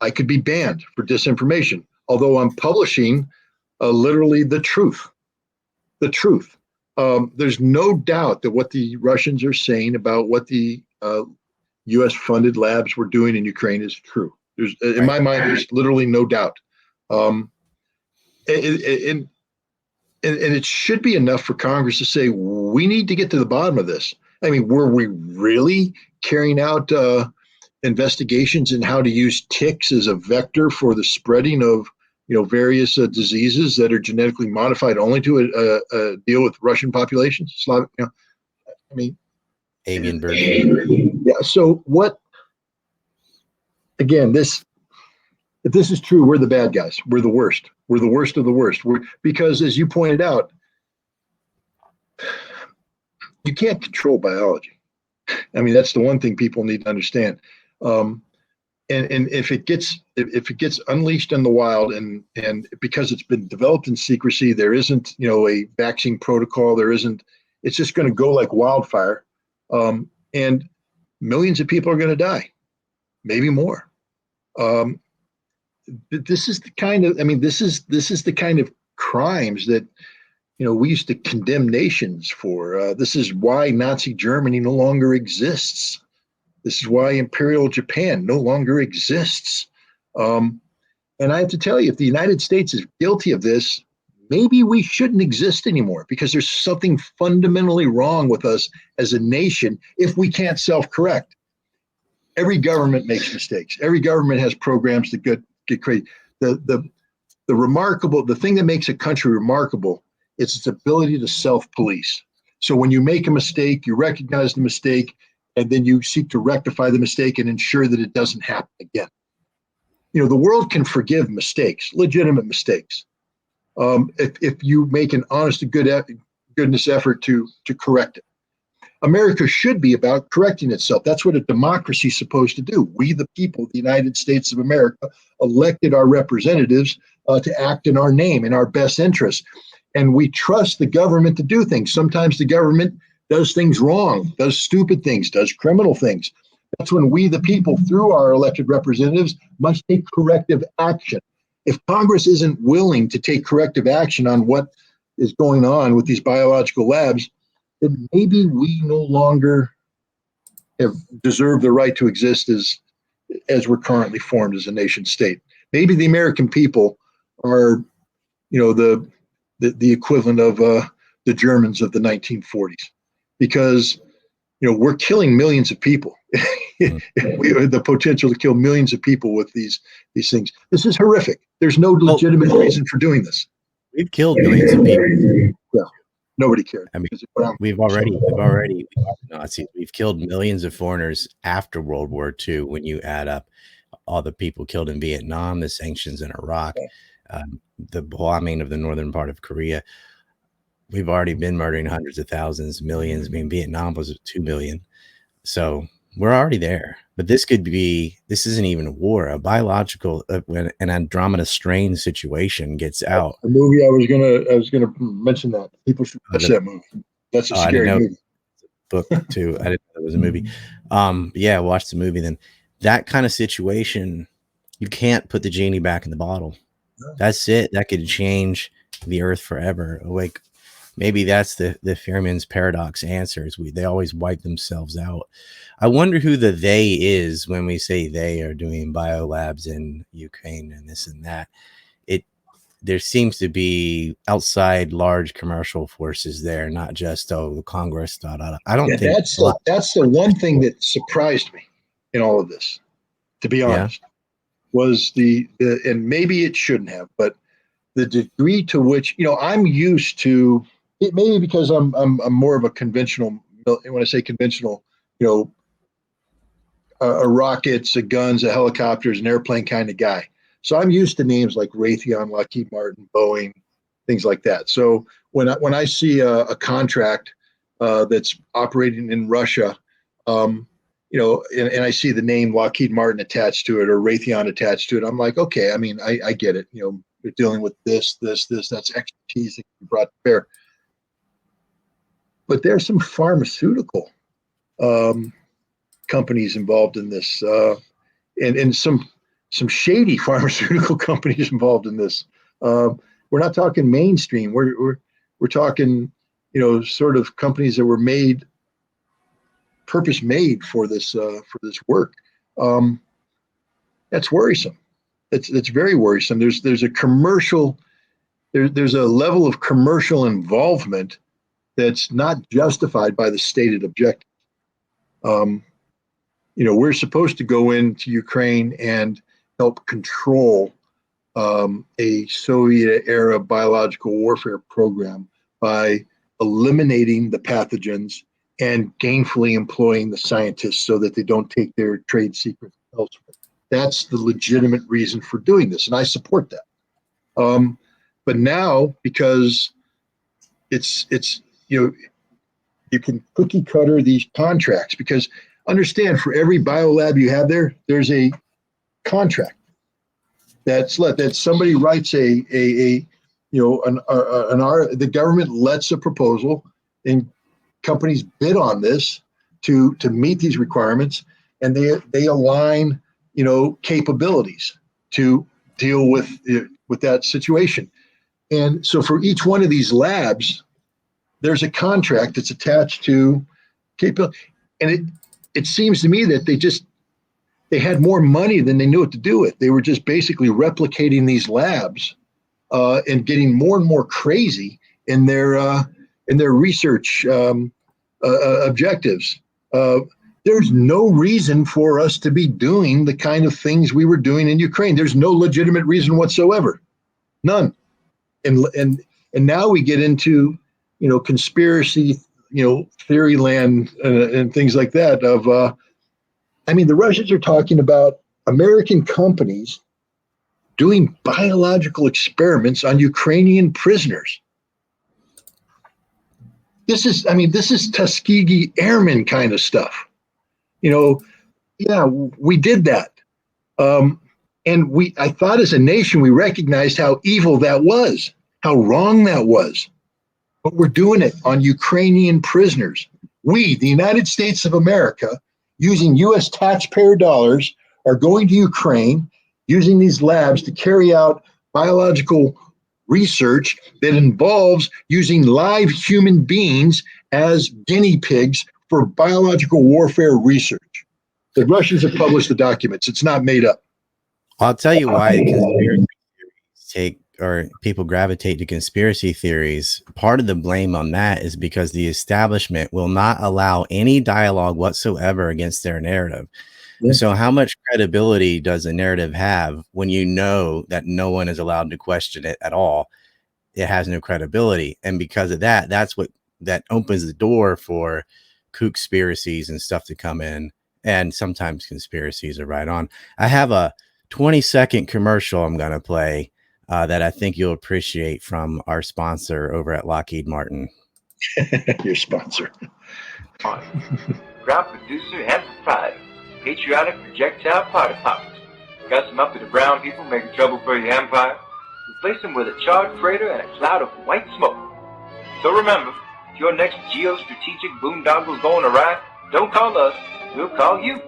I could be banned for disinformation, although I'm publishing literally the truth. The truth. There's no doubt that what the Russians are saying about what the U.S. funded labs were doing in Ukraine is true. In my mind, there's literally no doubt. And it should be enough for Congress to say, we need to get to the bottom of this. I mean, were we really carrying out investigations in how to use ticks as a vector for the spreading of various diseases that are genetically modified only to deal with Russian populations? Slavic, avian bird. Yeah. So what? Again, if this is true, we're the bad guys. We're the worst. We're the worst of the worst. Because, as you pointed out, you can't control biology. I mean, that's the one thing people need to understand. And if it gets unleashed in the wild, and because it's been developed in secrecy, there isn't a vaccine protocol. There isn't. It's just going to go like wildfire, and millions of people are going to die, maybe more. this is the kind of, I mean, this is the kind of crimes that, we used to condemn nations for. This is why Nazi Germany no longer exists. This is why Imperial Japan no longer exists. And I have to tell you, if the United States is guilty of this, maybe we shouldn't exist anymore, because there's something fundamentally wrong with us as a nation if we can't self-correct. Every government makes mistakes. Every government has programs that get crazy. The thing that makes a country remarkable is its ability to self-police. So when you make a mistake, you recognize the mistake, and then you seek to rectify the mistake and ensure that it doesn't happen again. The world can forgive mistakes, legitimate mistakes, if you make an honest to goodness effort to correct it. America should be about correcting itself. That's what a democracy is supposed to do. We, the people, the United States of America, elected our representatives to act in our name, in our best interest. And we trust the government to do things. Sometimes the government does things wrong, does stupid things, does criminal things. That's when we, the people, through our elected representatives, must take corrective action. If Congress isn't willing to take corrective action on what is going on with these biological labs, then maybe we no longer have deserved the right to exist as we're currently formed as a nation state. Maybe the American people are, the equivalent of the Germans of the 1940s, because we're killing millions of people. We have the potential to kill millions of people with these things. This is horrific. There's no legitimate reason for doing this. We've killed millions of people. Yeah, nobody cared. I mean, we've killed millions of foreigners after World War II. When you add up all the people killed in Vietnam, the sanctions in Iraq, the bombing of the northern part of Korea, we've already been murdering hundreds of thousands, millions. I mean, Vietnam was 2 million. So we're already there. But this isn't even a war. A biological, when an Andromeda strain situation gets out. The movie I was gonna mention that. People should watch that movie. That's a scary movie. Book too. I didn't know it was a movie. Yeah, watch the movie then. That kind of situation, you can't put the genie back in the bottle. No. That's it. That could change the earth forever. Like, maybe that's the Feynman's paradox answers. They always wipe themselves out. I wonder who the they is when we say they are doing biolabs in Ukraine and this and that. There seems to be outside large commercial forces there, not just the Congress. I don't think that's the one thing that surprised me in all of this, to be honest, was the and maybe it shouldn't have, but the degree to which I'm used to it, maybe because I'm more of a conventional. When I say conventional, a rockets, a guns, a helicopters, an airplane kind of guy. So I'm used to names like Raytheon, Lockheed Martin, Boeing, things like that. So when I see a contract that's operating in Russia, and I see the name Lockheed Martin attached to it or Raytheon attached to it, I'm like, okay, I mean, I get it. They're dealing with this, that's expertise that can be brought to bear. But there's some pharmaceutical companies involved in this, and some shady pharmaceutical companies involved in this. We're not talking mainstream. We're talking, sort of companies that were purpose made for this work. That's worrisome. That's very worrisome. There's a commercial, there's a level of commercial involvement that's not justified by the stated objective. We're supposed to go into Ukraine and help control a Soviet-era biological warfare program by eliminating the pathogens and gainfully employing the scientists so that they don't take their trade secrets elsewhere. That's the legitimate reason for doing this, and I support that. But now, because it's you can cookie cutter these contracts, because understand, for every biolab you have there's a contract that somebody writes the government lets a proposal and companies bid on this to meet these requirements, and they align capabilities to deal with that situation. And so for each one of these labs, there's a contract that's attached to capability. And it seems to me that they had more money than they knew what to do with. They were just basically replicating these labs and getting more and more crazy in their research objectives. There's no reason for us to be doing the kind of things we were doing in Ukraine. There's no legitimate reason whatsoever, none. And now we get into conspiracy theory land and things like that. The Russians are talking about American companies doing biological experiments on Ukrainian prisoners. This is Tuskegee Airmen kind of stuff. Yeah, we did that. And I thought as a nation, we recognized how evil that was, how wrong that was. But we're doing it on Ukrainian prisoners. We, the United States of America, using U.S. taxpayer dollars, are going to Ukraine, using these labs to carry out biological research that involves using live human beings as guinea pigs for biological warfare research. The Russians have published the documents. It's not made up. I'll tell you why conspiracy theories people gravitate to conspiracy theories. Part of the blame on that is because the establishment will not allow any dialogue whatsoever against their narrative. Yeah. So how much credibility does a narrative have when you know that no one is allowed to question it at all? It has no credibility. And because of that, that opens the door for conspiracies and stuff to come in. And sometimes conspiracies are right on. I have a 20-second commercial I'm going to play that I think you'll appreciate from our sponsor over at Lockheed Martin. Your sponsor. Proud producer and proprietor, patriotic projectile party poppers. Got some uppity brown people making trouble for your empire? Replace them with a charred freighter and a cloud of white smoke. So remember, if your next geostrategic boondoggle's going awry, don't call us, we'll call you.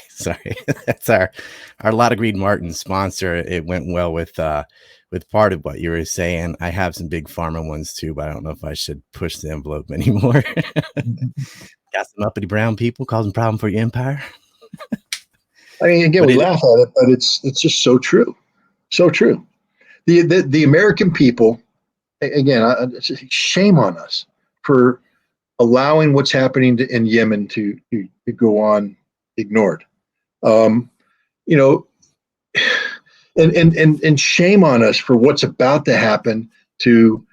Sorry, that's our Lockheed Martin sponsor. It went well with part of what you were saying. I have some big pharma ones too, but I don't know if I should push the envelope anymore. Got some uppity brown people causing problem for your empire. Again, we laugh at it, but it's just so true, so true. The American people, again, shame on us for allowing what's happening in Yemen to go on ignored. And shame on us for what's about to happen to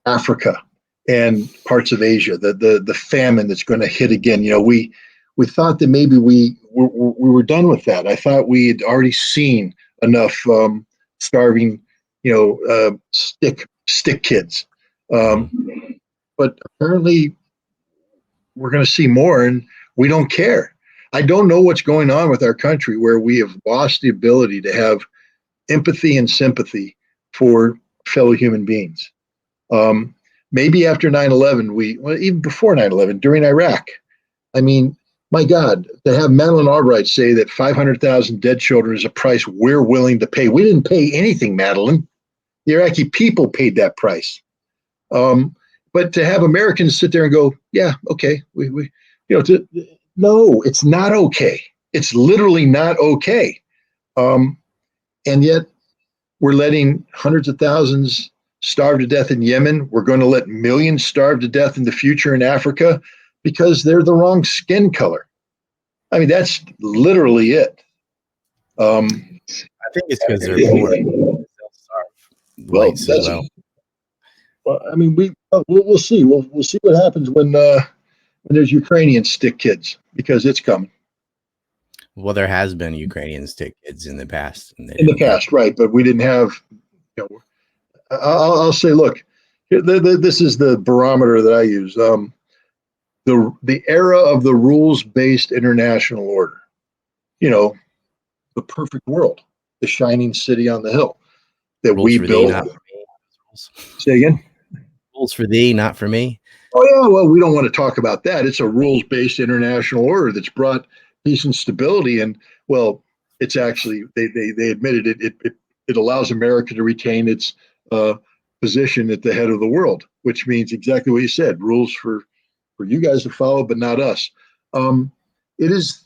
Africa and parts of Asia, the famine that's going to hit again. We thought that maybe we were done with that. I thought we had already seen enough starving stick kids, but apparently we're going to see more, and we don't care. I don't know what's going on with our country where we have lost the ability to have empathy and sympathy for fellow human beings. Maybe after 9/11, even before 9/11, during Iraq. My God, to have Madeleine Albright say that 500,000 dead children is a price we're willing to pay. We didn't pay anything, Madeleine. The Iraqi people paid that price. But to have Americans sit there and go, yeah, okay, no, it's not okay. It's literally not okay. And yet we're letting hundreds of thousands starve to death in Yemen. We're going to let millions starve to death in the future in Africa because they're the wrong skin color. That's literally it. I think it's because they're poor. They'll starve. We'll see. We'll see what happens when there's Ukrainian stick kids, because it's coming. Well, there has been Ukrainian stick kids in the past. Right? But we didn't have. I'll say, look, this is the barometer that I use. The era of the rules-based international order. The perfect world, the shining city on the hill that we built. Say again. Rules for thee, not for me. Oh, yeah, well, we don't want to talk about that. It's a rules-based international order that's brought peace and stability. And, well, it's actually they admitted it allows America to retain its position at the head of the world, which means exactly what you said: rules for you guys to follow, but not us. It is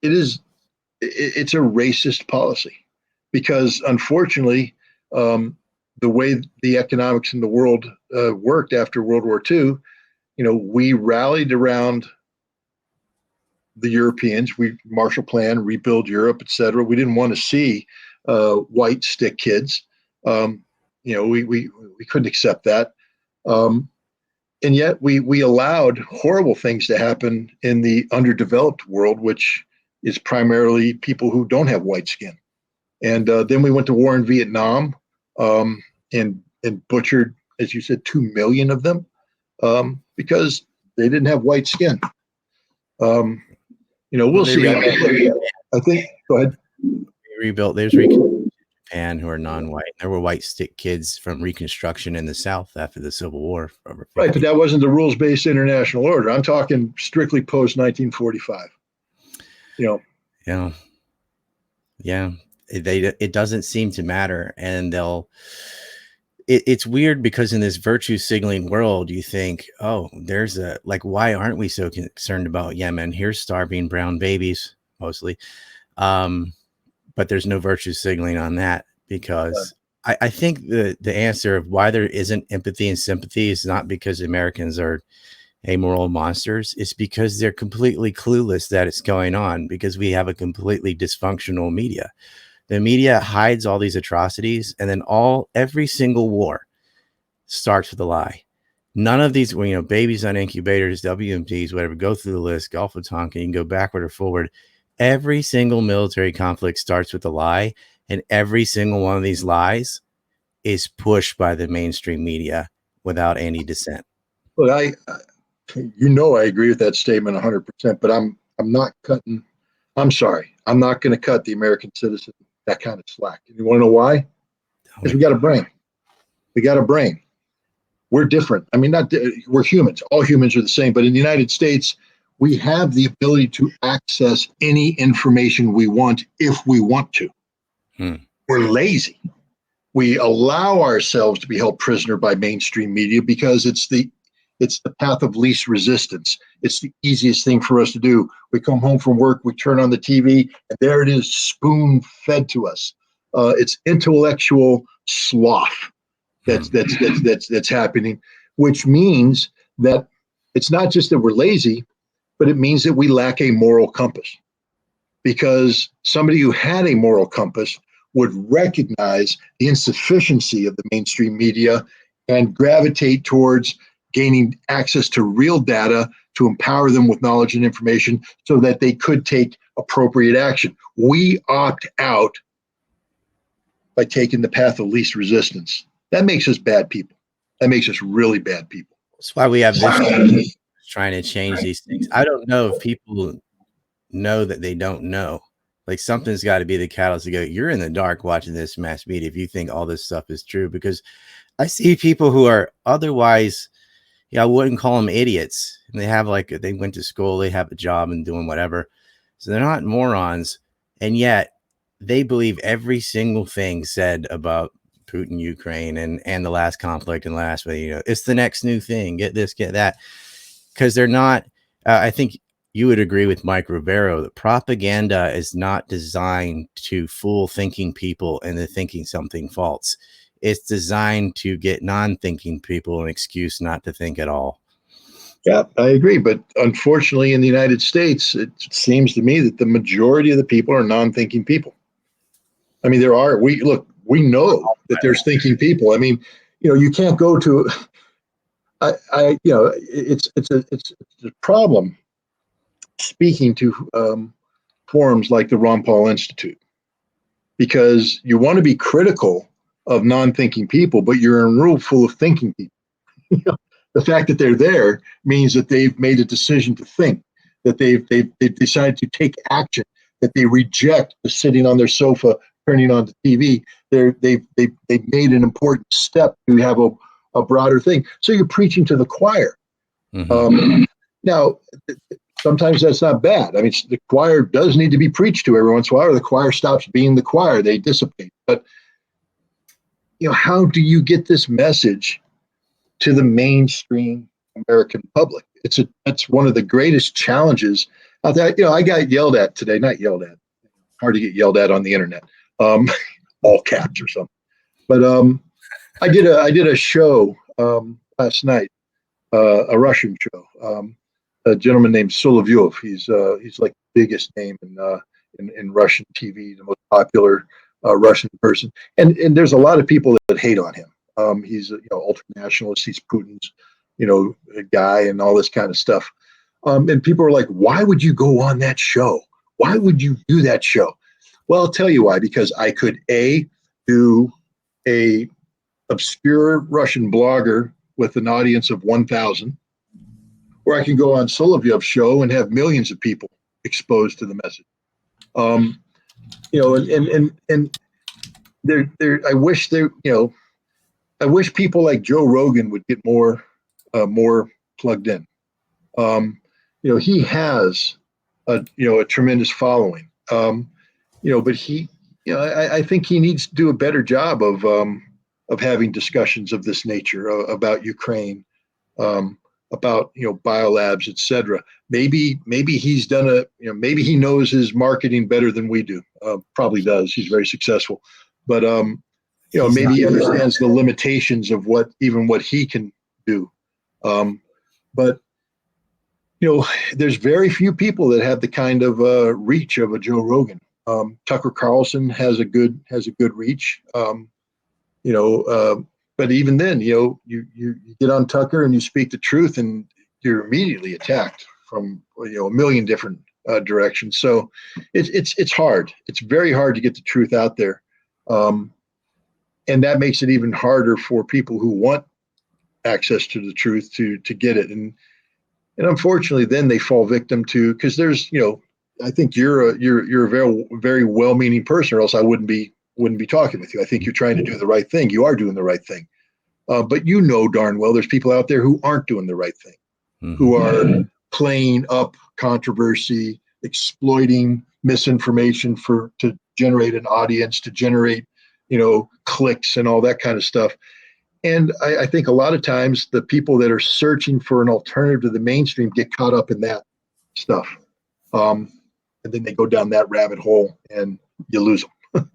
it's a racist policy because unfortunately, the way the economics in the world worked after World War II, we rallied around the Europeans. We Marshall Plan, rebuild Europe, etc. We didn't want to see white stick kids. We couldn't accept that. And yet we allowed horrible things to happen in the underdeveloped world, which is primarily people who don't have white skin. And then we went to war in Vietnam and butchered, as you said, 2 million of them because they didn't have white skin. We'll see. I think. Go ahead. They rebuilt. There's Japan who are non-white. There were white stick kids from Reconstruction in the South after the Civil War. Right, but that wasn't the rules-based international order. I'm talking strictly post-1945. Yeah. It doesn't seem to matter, and it's weird because in this virtue signaling world, you think, oh, there's why aren't we so concerned about Yemen? Here's starving brown babies mostly. But there's no virtue signaling on that because I think the answer of why there isn't empathy and sympathy is not because Americans are amoral monsters. It's because they're completely clueless that it's going on because we have a completely dysfunctional media. The media hides all these atrocities, and then every single war starts with a lie. None of these, babies on incubators, WMDs, whatever, go through the list, Gulf of Tonkin, you can go backward or forward. Every single military conflict starts with a lie, and every single one of these lies is pushed by the mainstream media without any dissent. Well, I agree with that statement 100%, but I'm not cutting. I'm sorry. I'm not going to cut the American citizen that kind of slack. And you want to know why? Because we got a brain. We got a brain. We're different. I mean, we're humans. All humans are the same. But in the United States, we have the ability to access any information we want if we want to. We're lazy. We allow ourselves to be held prisoner by mainstream media because it's the path of least resistance. It's the easiest thing for us to do. We come home from work, we turn on the TV, and there it is, spoon fed to us. It's intellectual sloth that's happening, which means that it's not just that we're lazy, but it means that we lack a moral compass. Because somebody who had a moral compass would recognize the insufficiency of the mainstream media and gravitate towards gaining access to real data to empower them with knowledge and information so that they could take appropriate action. We opt out by taking the path of least resistance. That makes us bad people. That makes us really bad people. That's why we have this trying to change these things. I don't know if people know that they don't know. Like something's got to be the catalyst to go, you're in the dark watching this mass media if you think all this stuff is true. Because I see people who are otherwise, I wouldn't call them idiots. And they have they went to school, they have a job and doing whatever. So they're not morons. And yet they believe every single thing said about Putin, Ukraine, and the last conflict and last, it's the next new thing. Get this, get that. Because they're not, I think you would agree with Mike Rivero that propaganda is not designed to fool thinking people into thinking something false. It's designed to get non-thinking people an excuse not to think at all. Yeah, I agree. But unfortunately, in the United States, it seems to me that the majority of the people are non-thinking people. I mean, we know that there's thinking people. I mean, you can't go to, it's a problem speaking to forums like the Ron Paul Institute, because you want to be critical of non-thinking people, but you're in a room full of thinking people. The fact that they're there means that they've made a decision to think, that they've decided to take action, that they reject the sitting on their sofa, turning on the TV. They've made an important step to have a broader thing. So you're preaching to the choir. Mm-hmm. Now, sometimes that's not bad. I mean, the choir does need to be preached to every once in a while, or the choir stops being the choir. They dissipate. But, how do you get this message to the mainstream American public? That's one of the greatest challenges out there. I got yelled at today, not yelled at, hard to get yelled at on the internet, all caps or something. But I did a show last night, a Russian show. A gentleman named Solovyov. He's like the biggest name in Russian TV, the most popular Russian person. And there's a lot of people that hate on him. He's ultra nationalist. He's Putin's a guy and all this kind of stuff. And people are like, why would you go on that show? Why would you do that show? Well, I'll tell you why. Because I could do a obscure Russian blogger with an audience of 1,000. Or I can go on Solovyov's show and have millions of people exposed to the message. And I wish people like Joe Rogan would get more plugged in. He has a tremendous following. But I think he needs to do a better job of having discussions of this nature about Ukraine. About biolabs, etc. Maybe he's done maybe he knows his marketing better than we do. Probably does. He's very successful, but maybe he understands the limitations of what he can do. But there's very few people that have the kind of reach of a Joe Rogan. Tucker Carlson has a good reach. But even then, you get on Tucker and you speak the truth, and you're immediately attacked from a million different directions. So it's hard. It's very hard to get the truth out there, and that makes it even harder for people who want access to the truth to get it. And unfortunately, then they fall victim to, because there's I think you're a very very well-meaning person, or else I wouldn't be talking with you. I think you're trying to do the right thing. You are doing the right thing. But darn well there's people out there who aren't doing the right thing, who are playing up controversy, exploiting misinformation to generate an audience, to generate, clicks and all that kind of stuff. And I think a lot of times the people that are searching for an alternative to the mainstream get caught up in that stuff. And then they go down that rabbit hole and you lose them.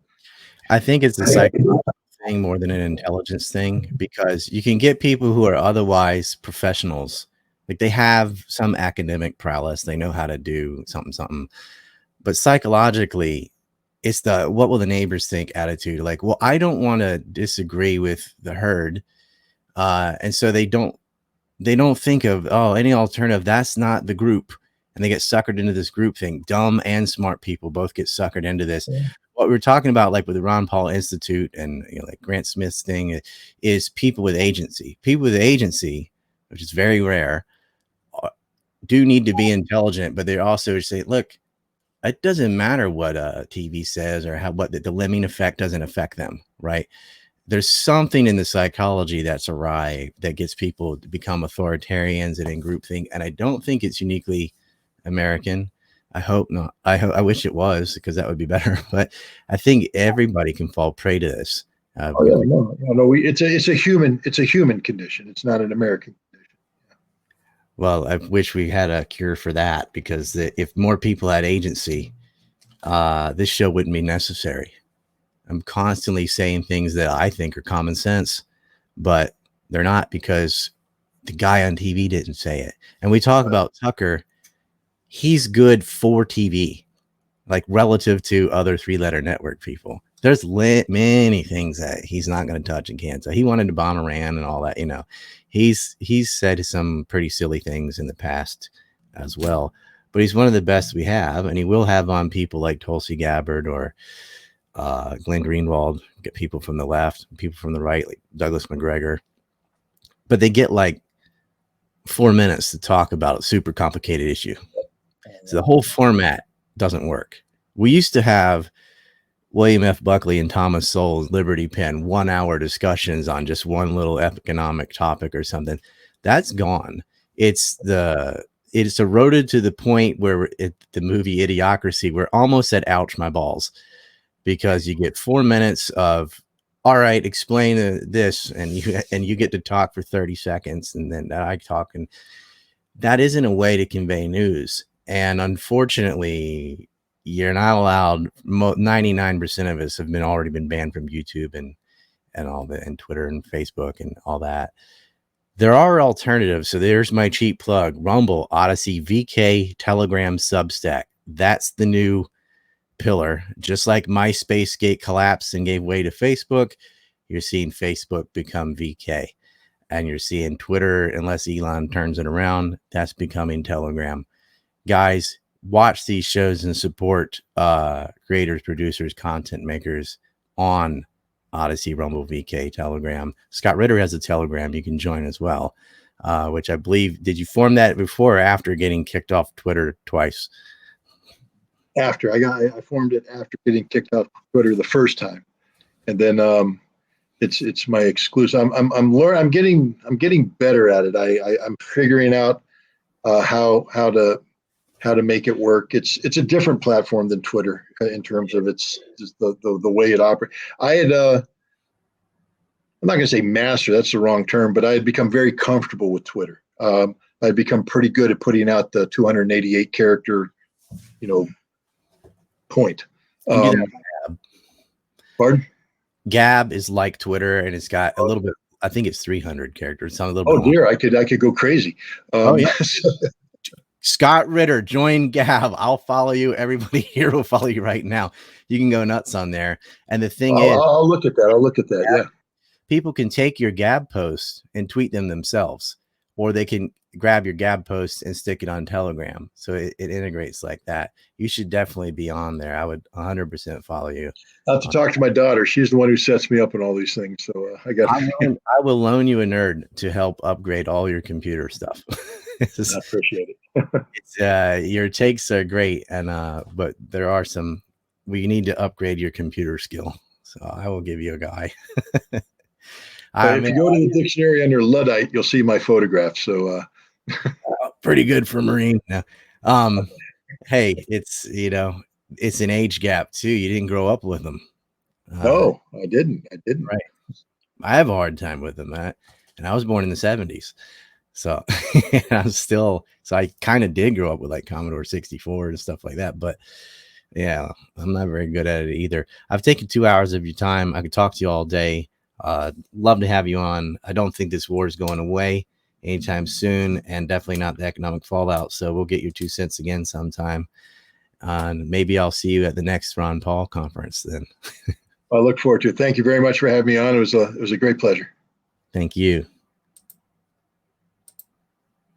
I think it's a psychological thing more than an intelligence thing, because you can get people who are otherwise professionals, like they have some academic prowess, they know how to do something, but psychologically it's the what will the neighbors think attitude. Like, well, I don't want to disagree with the herd, and so they don't think of any alternative. That's not the group, and they get suckered into this group thing. Dumb and smart people both get suckered into this. Yeah. What we're talking about, like with the Ron Paul Institute and like Grant Smith's thing, is people with agency. People with agency, which is very rare, do need to be intelligent, but they also say, look, it doesn't matter what TV says or what the lemming effect doesn't affect them, right? There's something in the psychology that's awry that gets people to become authoritarians and in groupthink, and I don't think it's uniquely American. I hope not. I wish it was, because that would be better. But I think everybody can fall prey to this. It's a human condition. It's not an American condition. Yeah. Well, I wish we had a cure for that, because if more people had agency, this show wouldn't be necessary. I'm constantly saying things that I think are common sense, but they're not, because the guy on TV didn't say it. And we talk about Tucker. He's good for TV, like relative to other 3-letter network people. There's many things that he's not going to touch and can't. So he wanted to bomb Iran and all that, he's said some pretty silly things in the past as well, but he's one of the best we have. And he will have on people like Tulsi Gabbard or Glenn Greenwald, get people from the left, people from the right, like Douglas McGregor, but they get like 4 minutes to talk about a super complicated issue. So the whole format doesn't work. We used to have William F. Buckley and Thomas Sowell's Liberty Pen 1-hour discussions on just one little economic topic or something. That's gone. It's it's eroded to the point where the movie Idiocracy, we're almost at ouch my balls, because you get 4 minutes of, all right, explain this, and you get to talk for 30 seconds, and then I talk, and that isn't a way to convey news. And unfortunately, you're not allowed. 99% of us have already been banned from YouTube and all that, and Twitter and Facebook and all that. There are alternatives. So there's my cheap plug: Rumble, Odysee, VK, Telegram, Substack. That's the new pillar. Just like MySpace collapsed and gave way to Facebook, you're seeing Facebook become VK, and you're seeing Twitter, unless Elon turns it around, that's becoming Telegram. Guys, watch these shows and support creators, producers, content makers on Odysee, Rumble, VK, Telegram. Scott Ritter has a Telegram you can join as well, which I believe, did you form that before or after getting kicked off Twitter twice? After I formed it after getting kicked off Twitter the first time, and then it's my exclusive. I'm getting better at it. I'm figuring out how to make it work. It's a different platform than Twitter in terms of its just the way it operates. I'm not going to say master, that's the wrong term, but I had become very comfortable with Twitter. I'd become pretty good at putting out the 288 character, point. Pardon? Gab is like Twitter, and it's got a little bit, I think it's 300 characters. It's a little bit dear, I could go crazy. Scott Ritter, join Gab. I'll follow you. Everybody here will follow you right now. You can go nuts on there. And the thing is, I'll look at that. Yeah. People can take your Gab posts and tweet them themselves, or they can grab your Gab post and stick it on Telegram. So it integrates like that. You should definitely be on there. I would 100% follow you. I'll have to talk to my daughter. She's the one who sets me up on all these things. So I will loan you a nerd to help upgrade all your computer stuff. I appreciate it. Your takes are great, and but there are some, we need to upgrade your computer skill. So I will give you a guy. If you go to the dictionary under Luddite, you'll see my photograph. So pretty good for Marine. No. Hey, it's it's an age gap too. You didn't grow up with them. No, I didn't. Right. I have a hard time with them, and I was born in the 70s. So I kind of did grow up with like Commodore 64 and stuff like that. But yeah, I'm not very good at it either. I've taken 2 hours of your time. I could talk to you all day. Love to have you on. I don't think this war is going away anytime soon, and definitely not the economic fallout. So we'll get your 2 cents again sometime. And maybe I'll see you at the next Ron Paul conference then. I look forward to it. Thank you very much for having me on. It was a great pleasure. Thank you.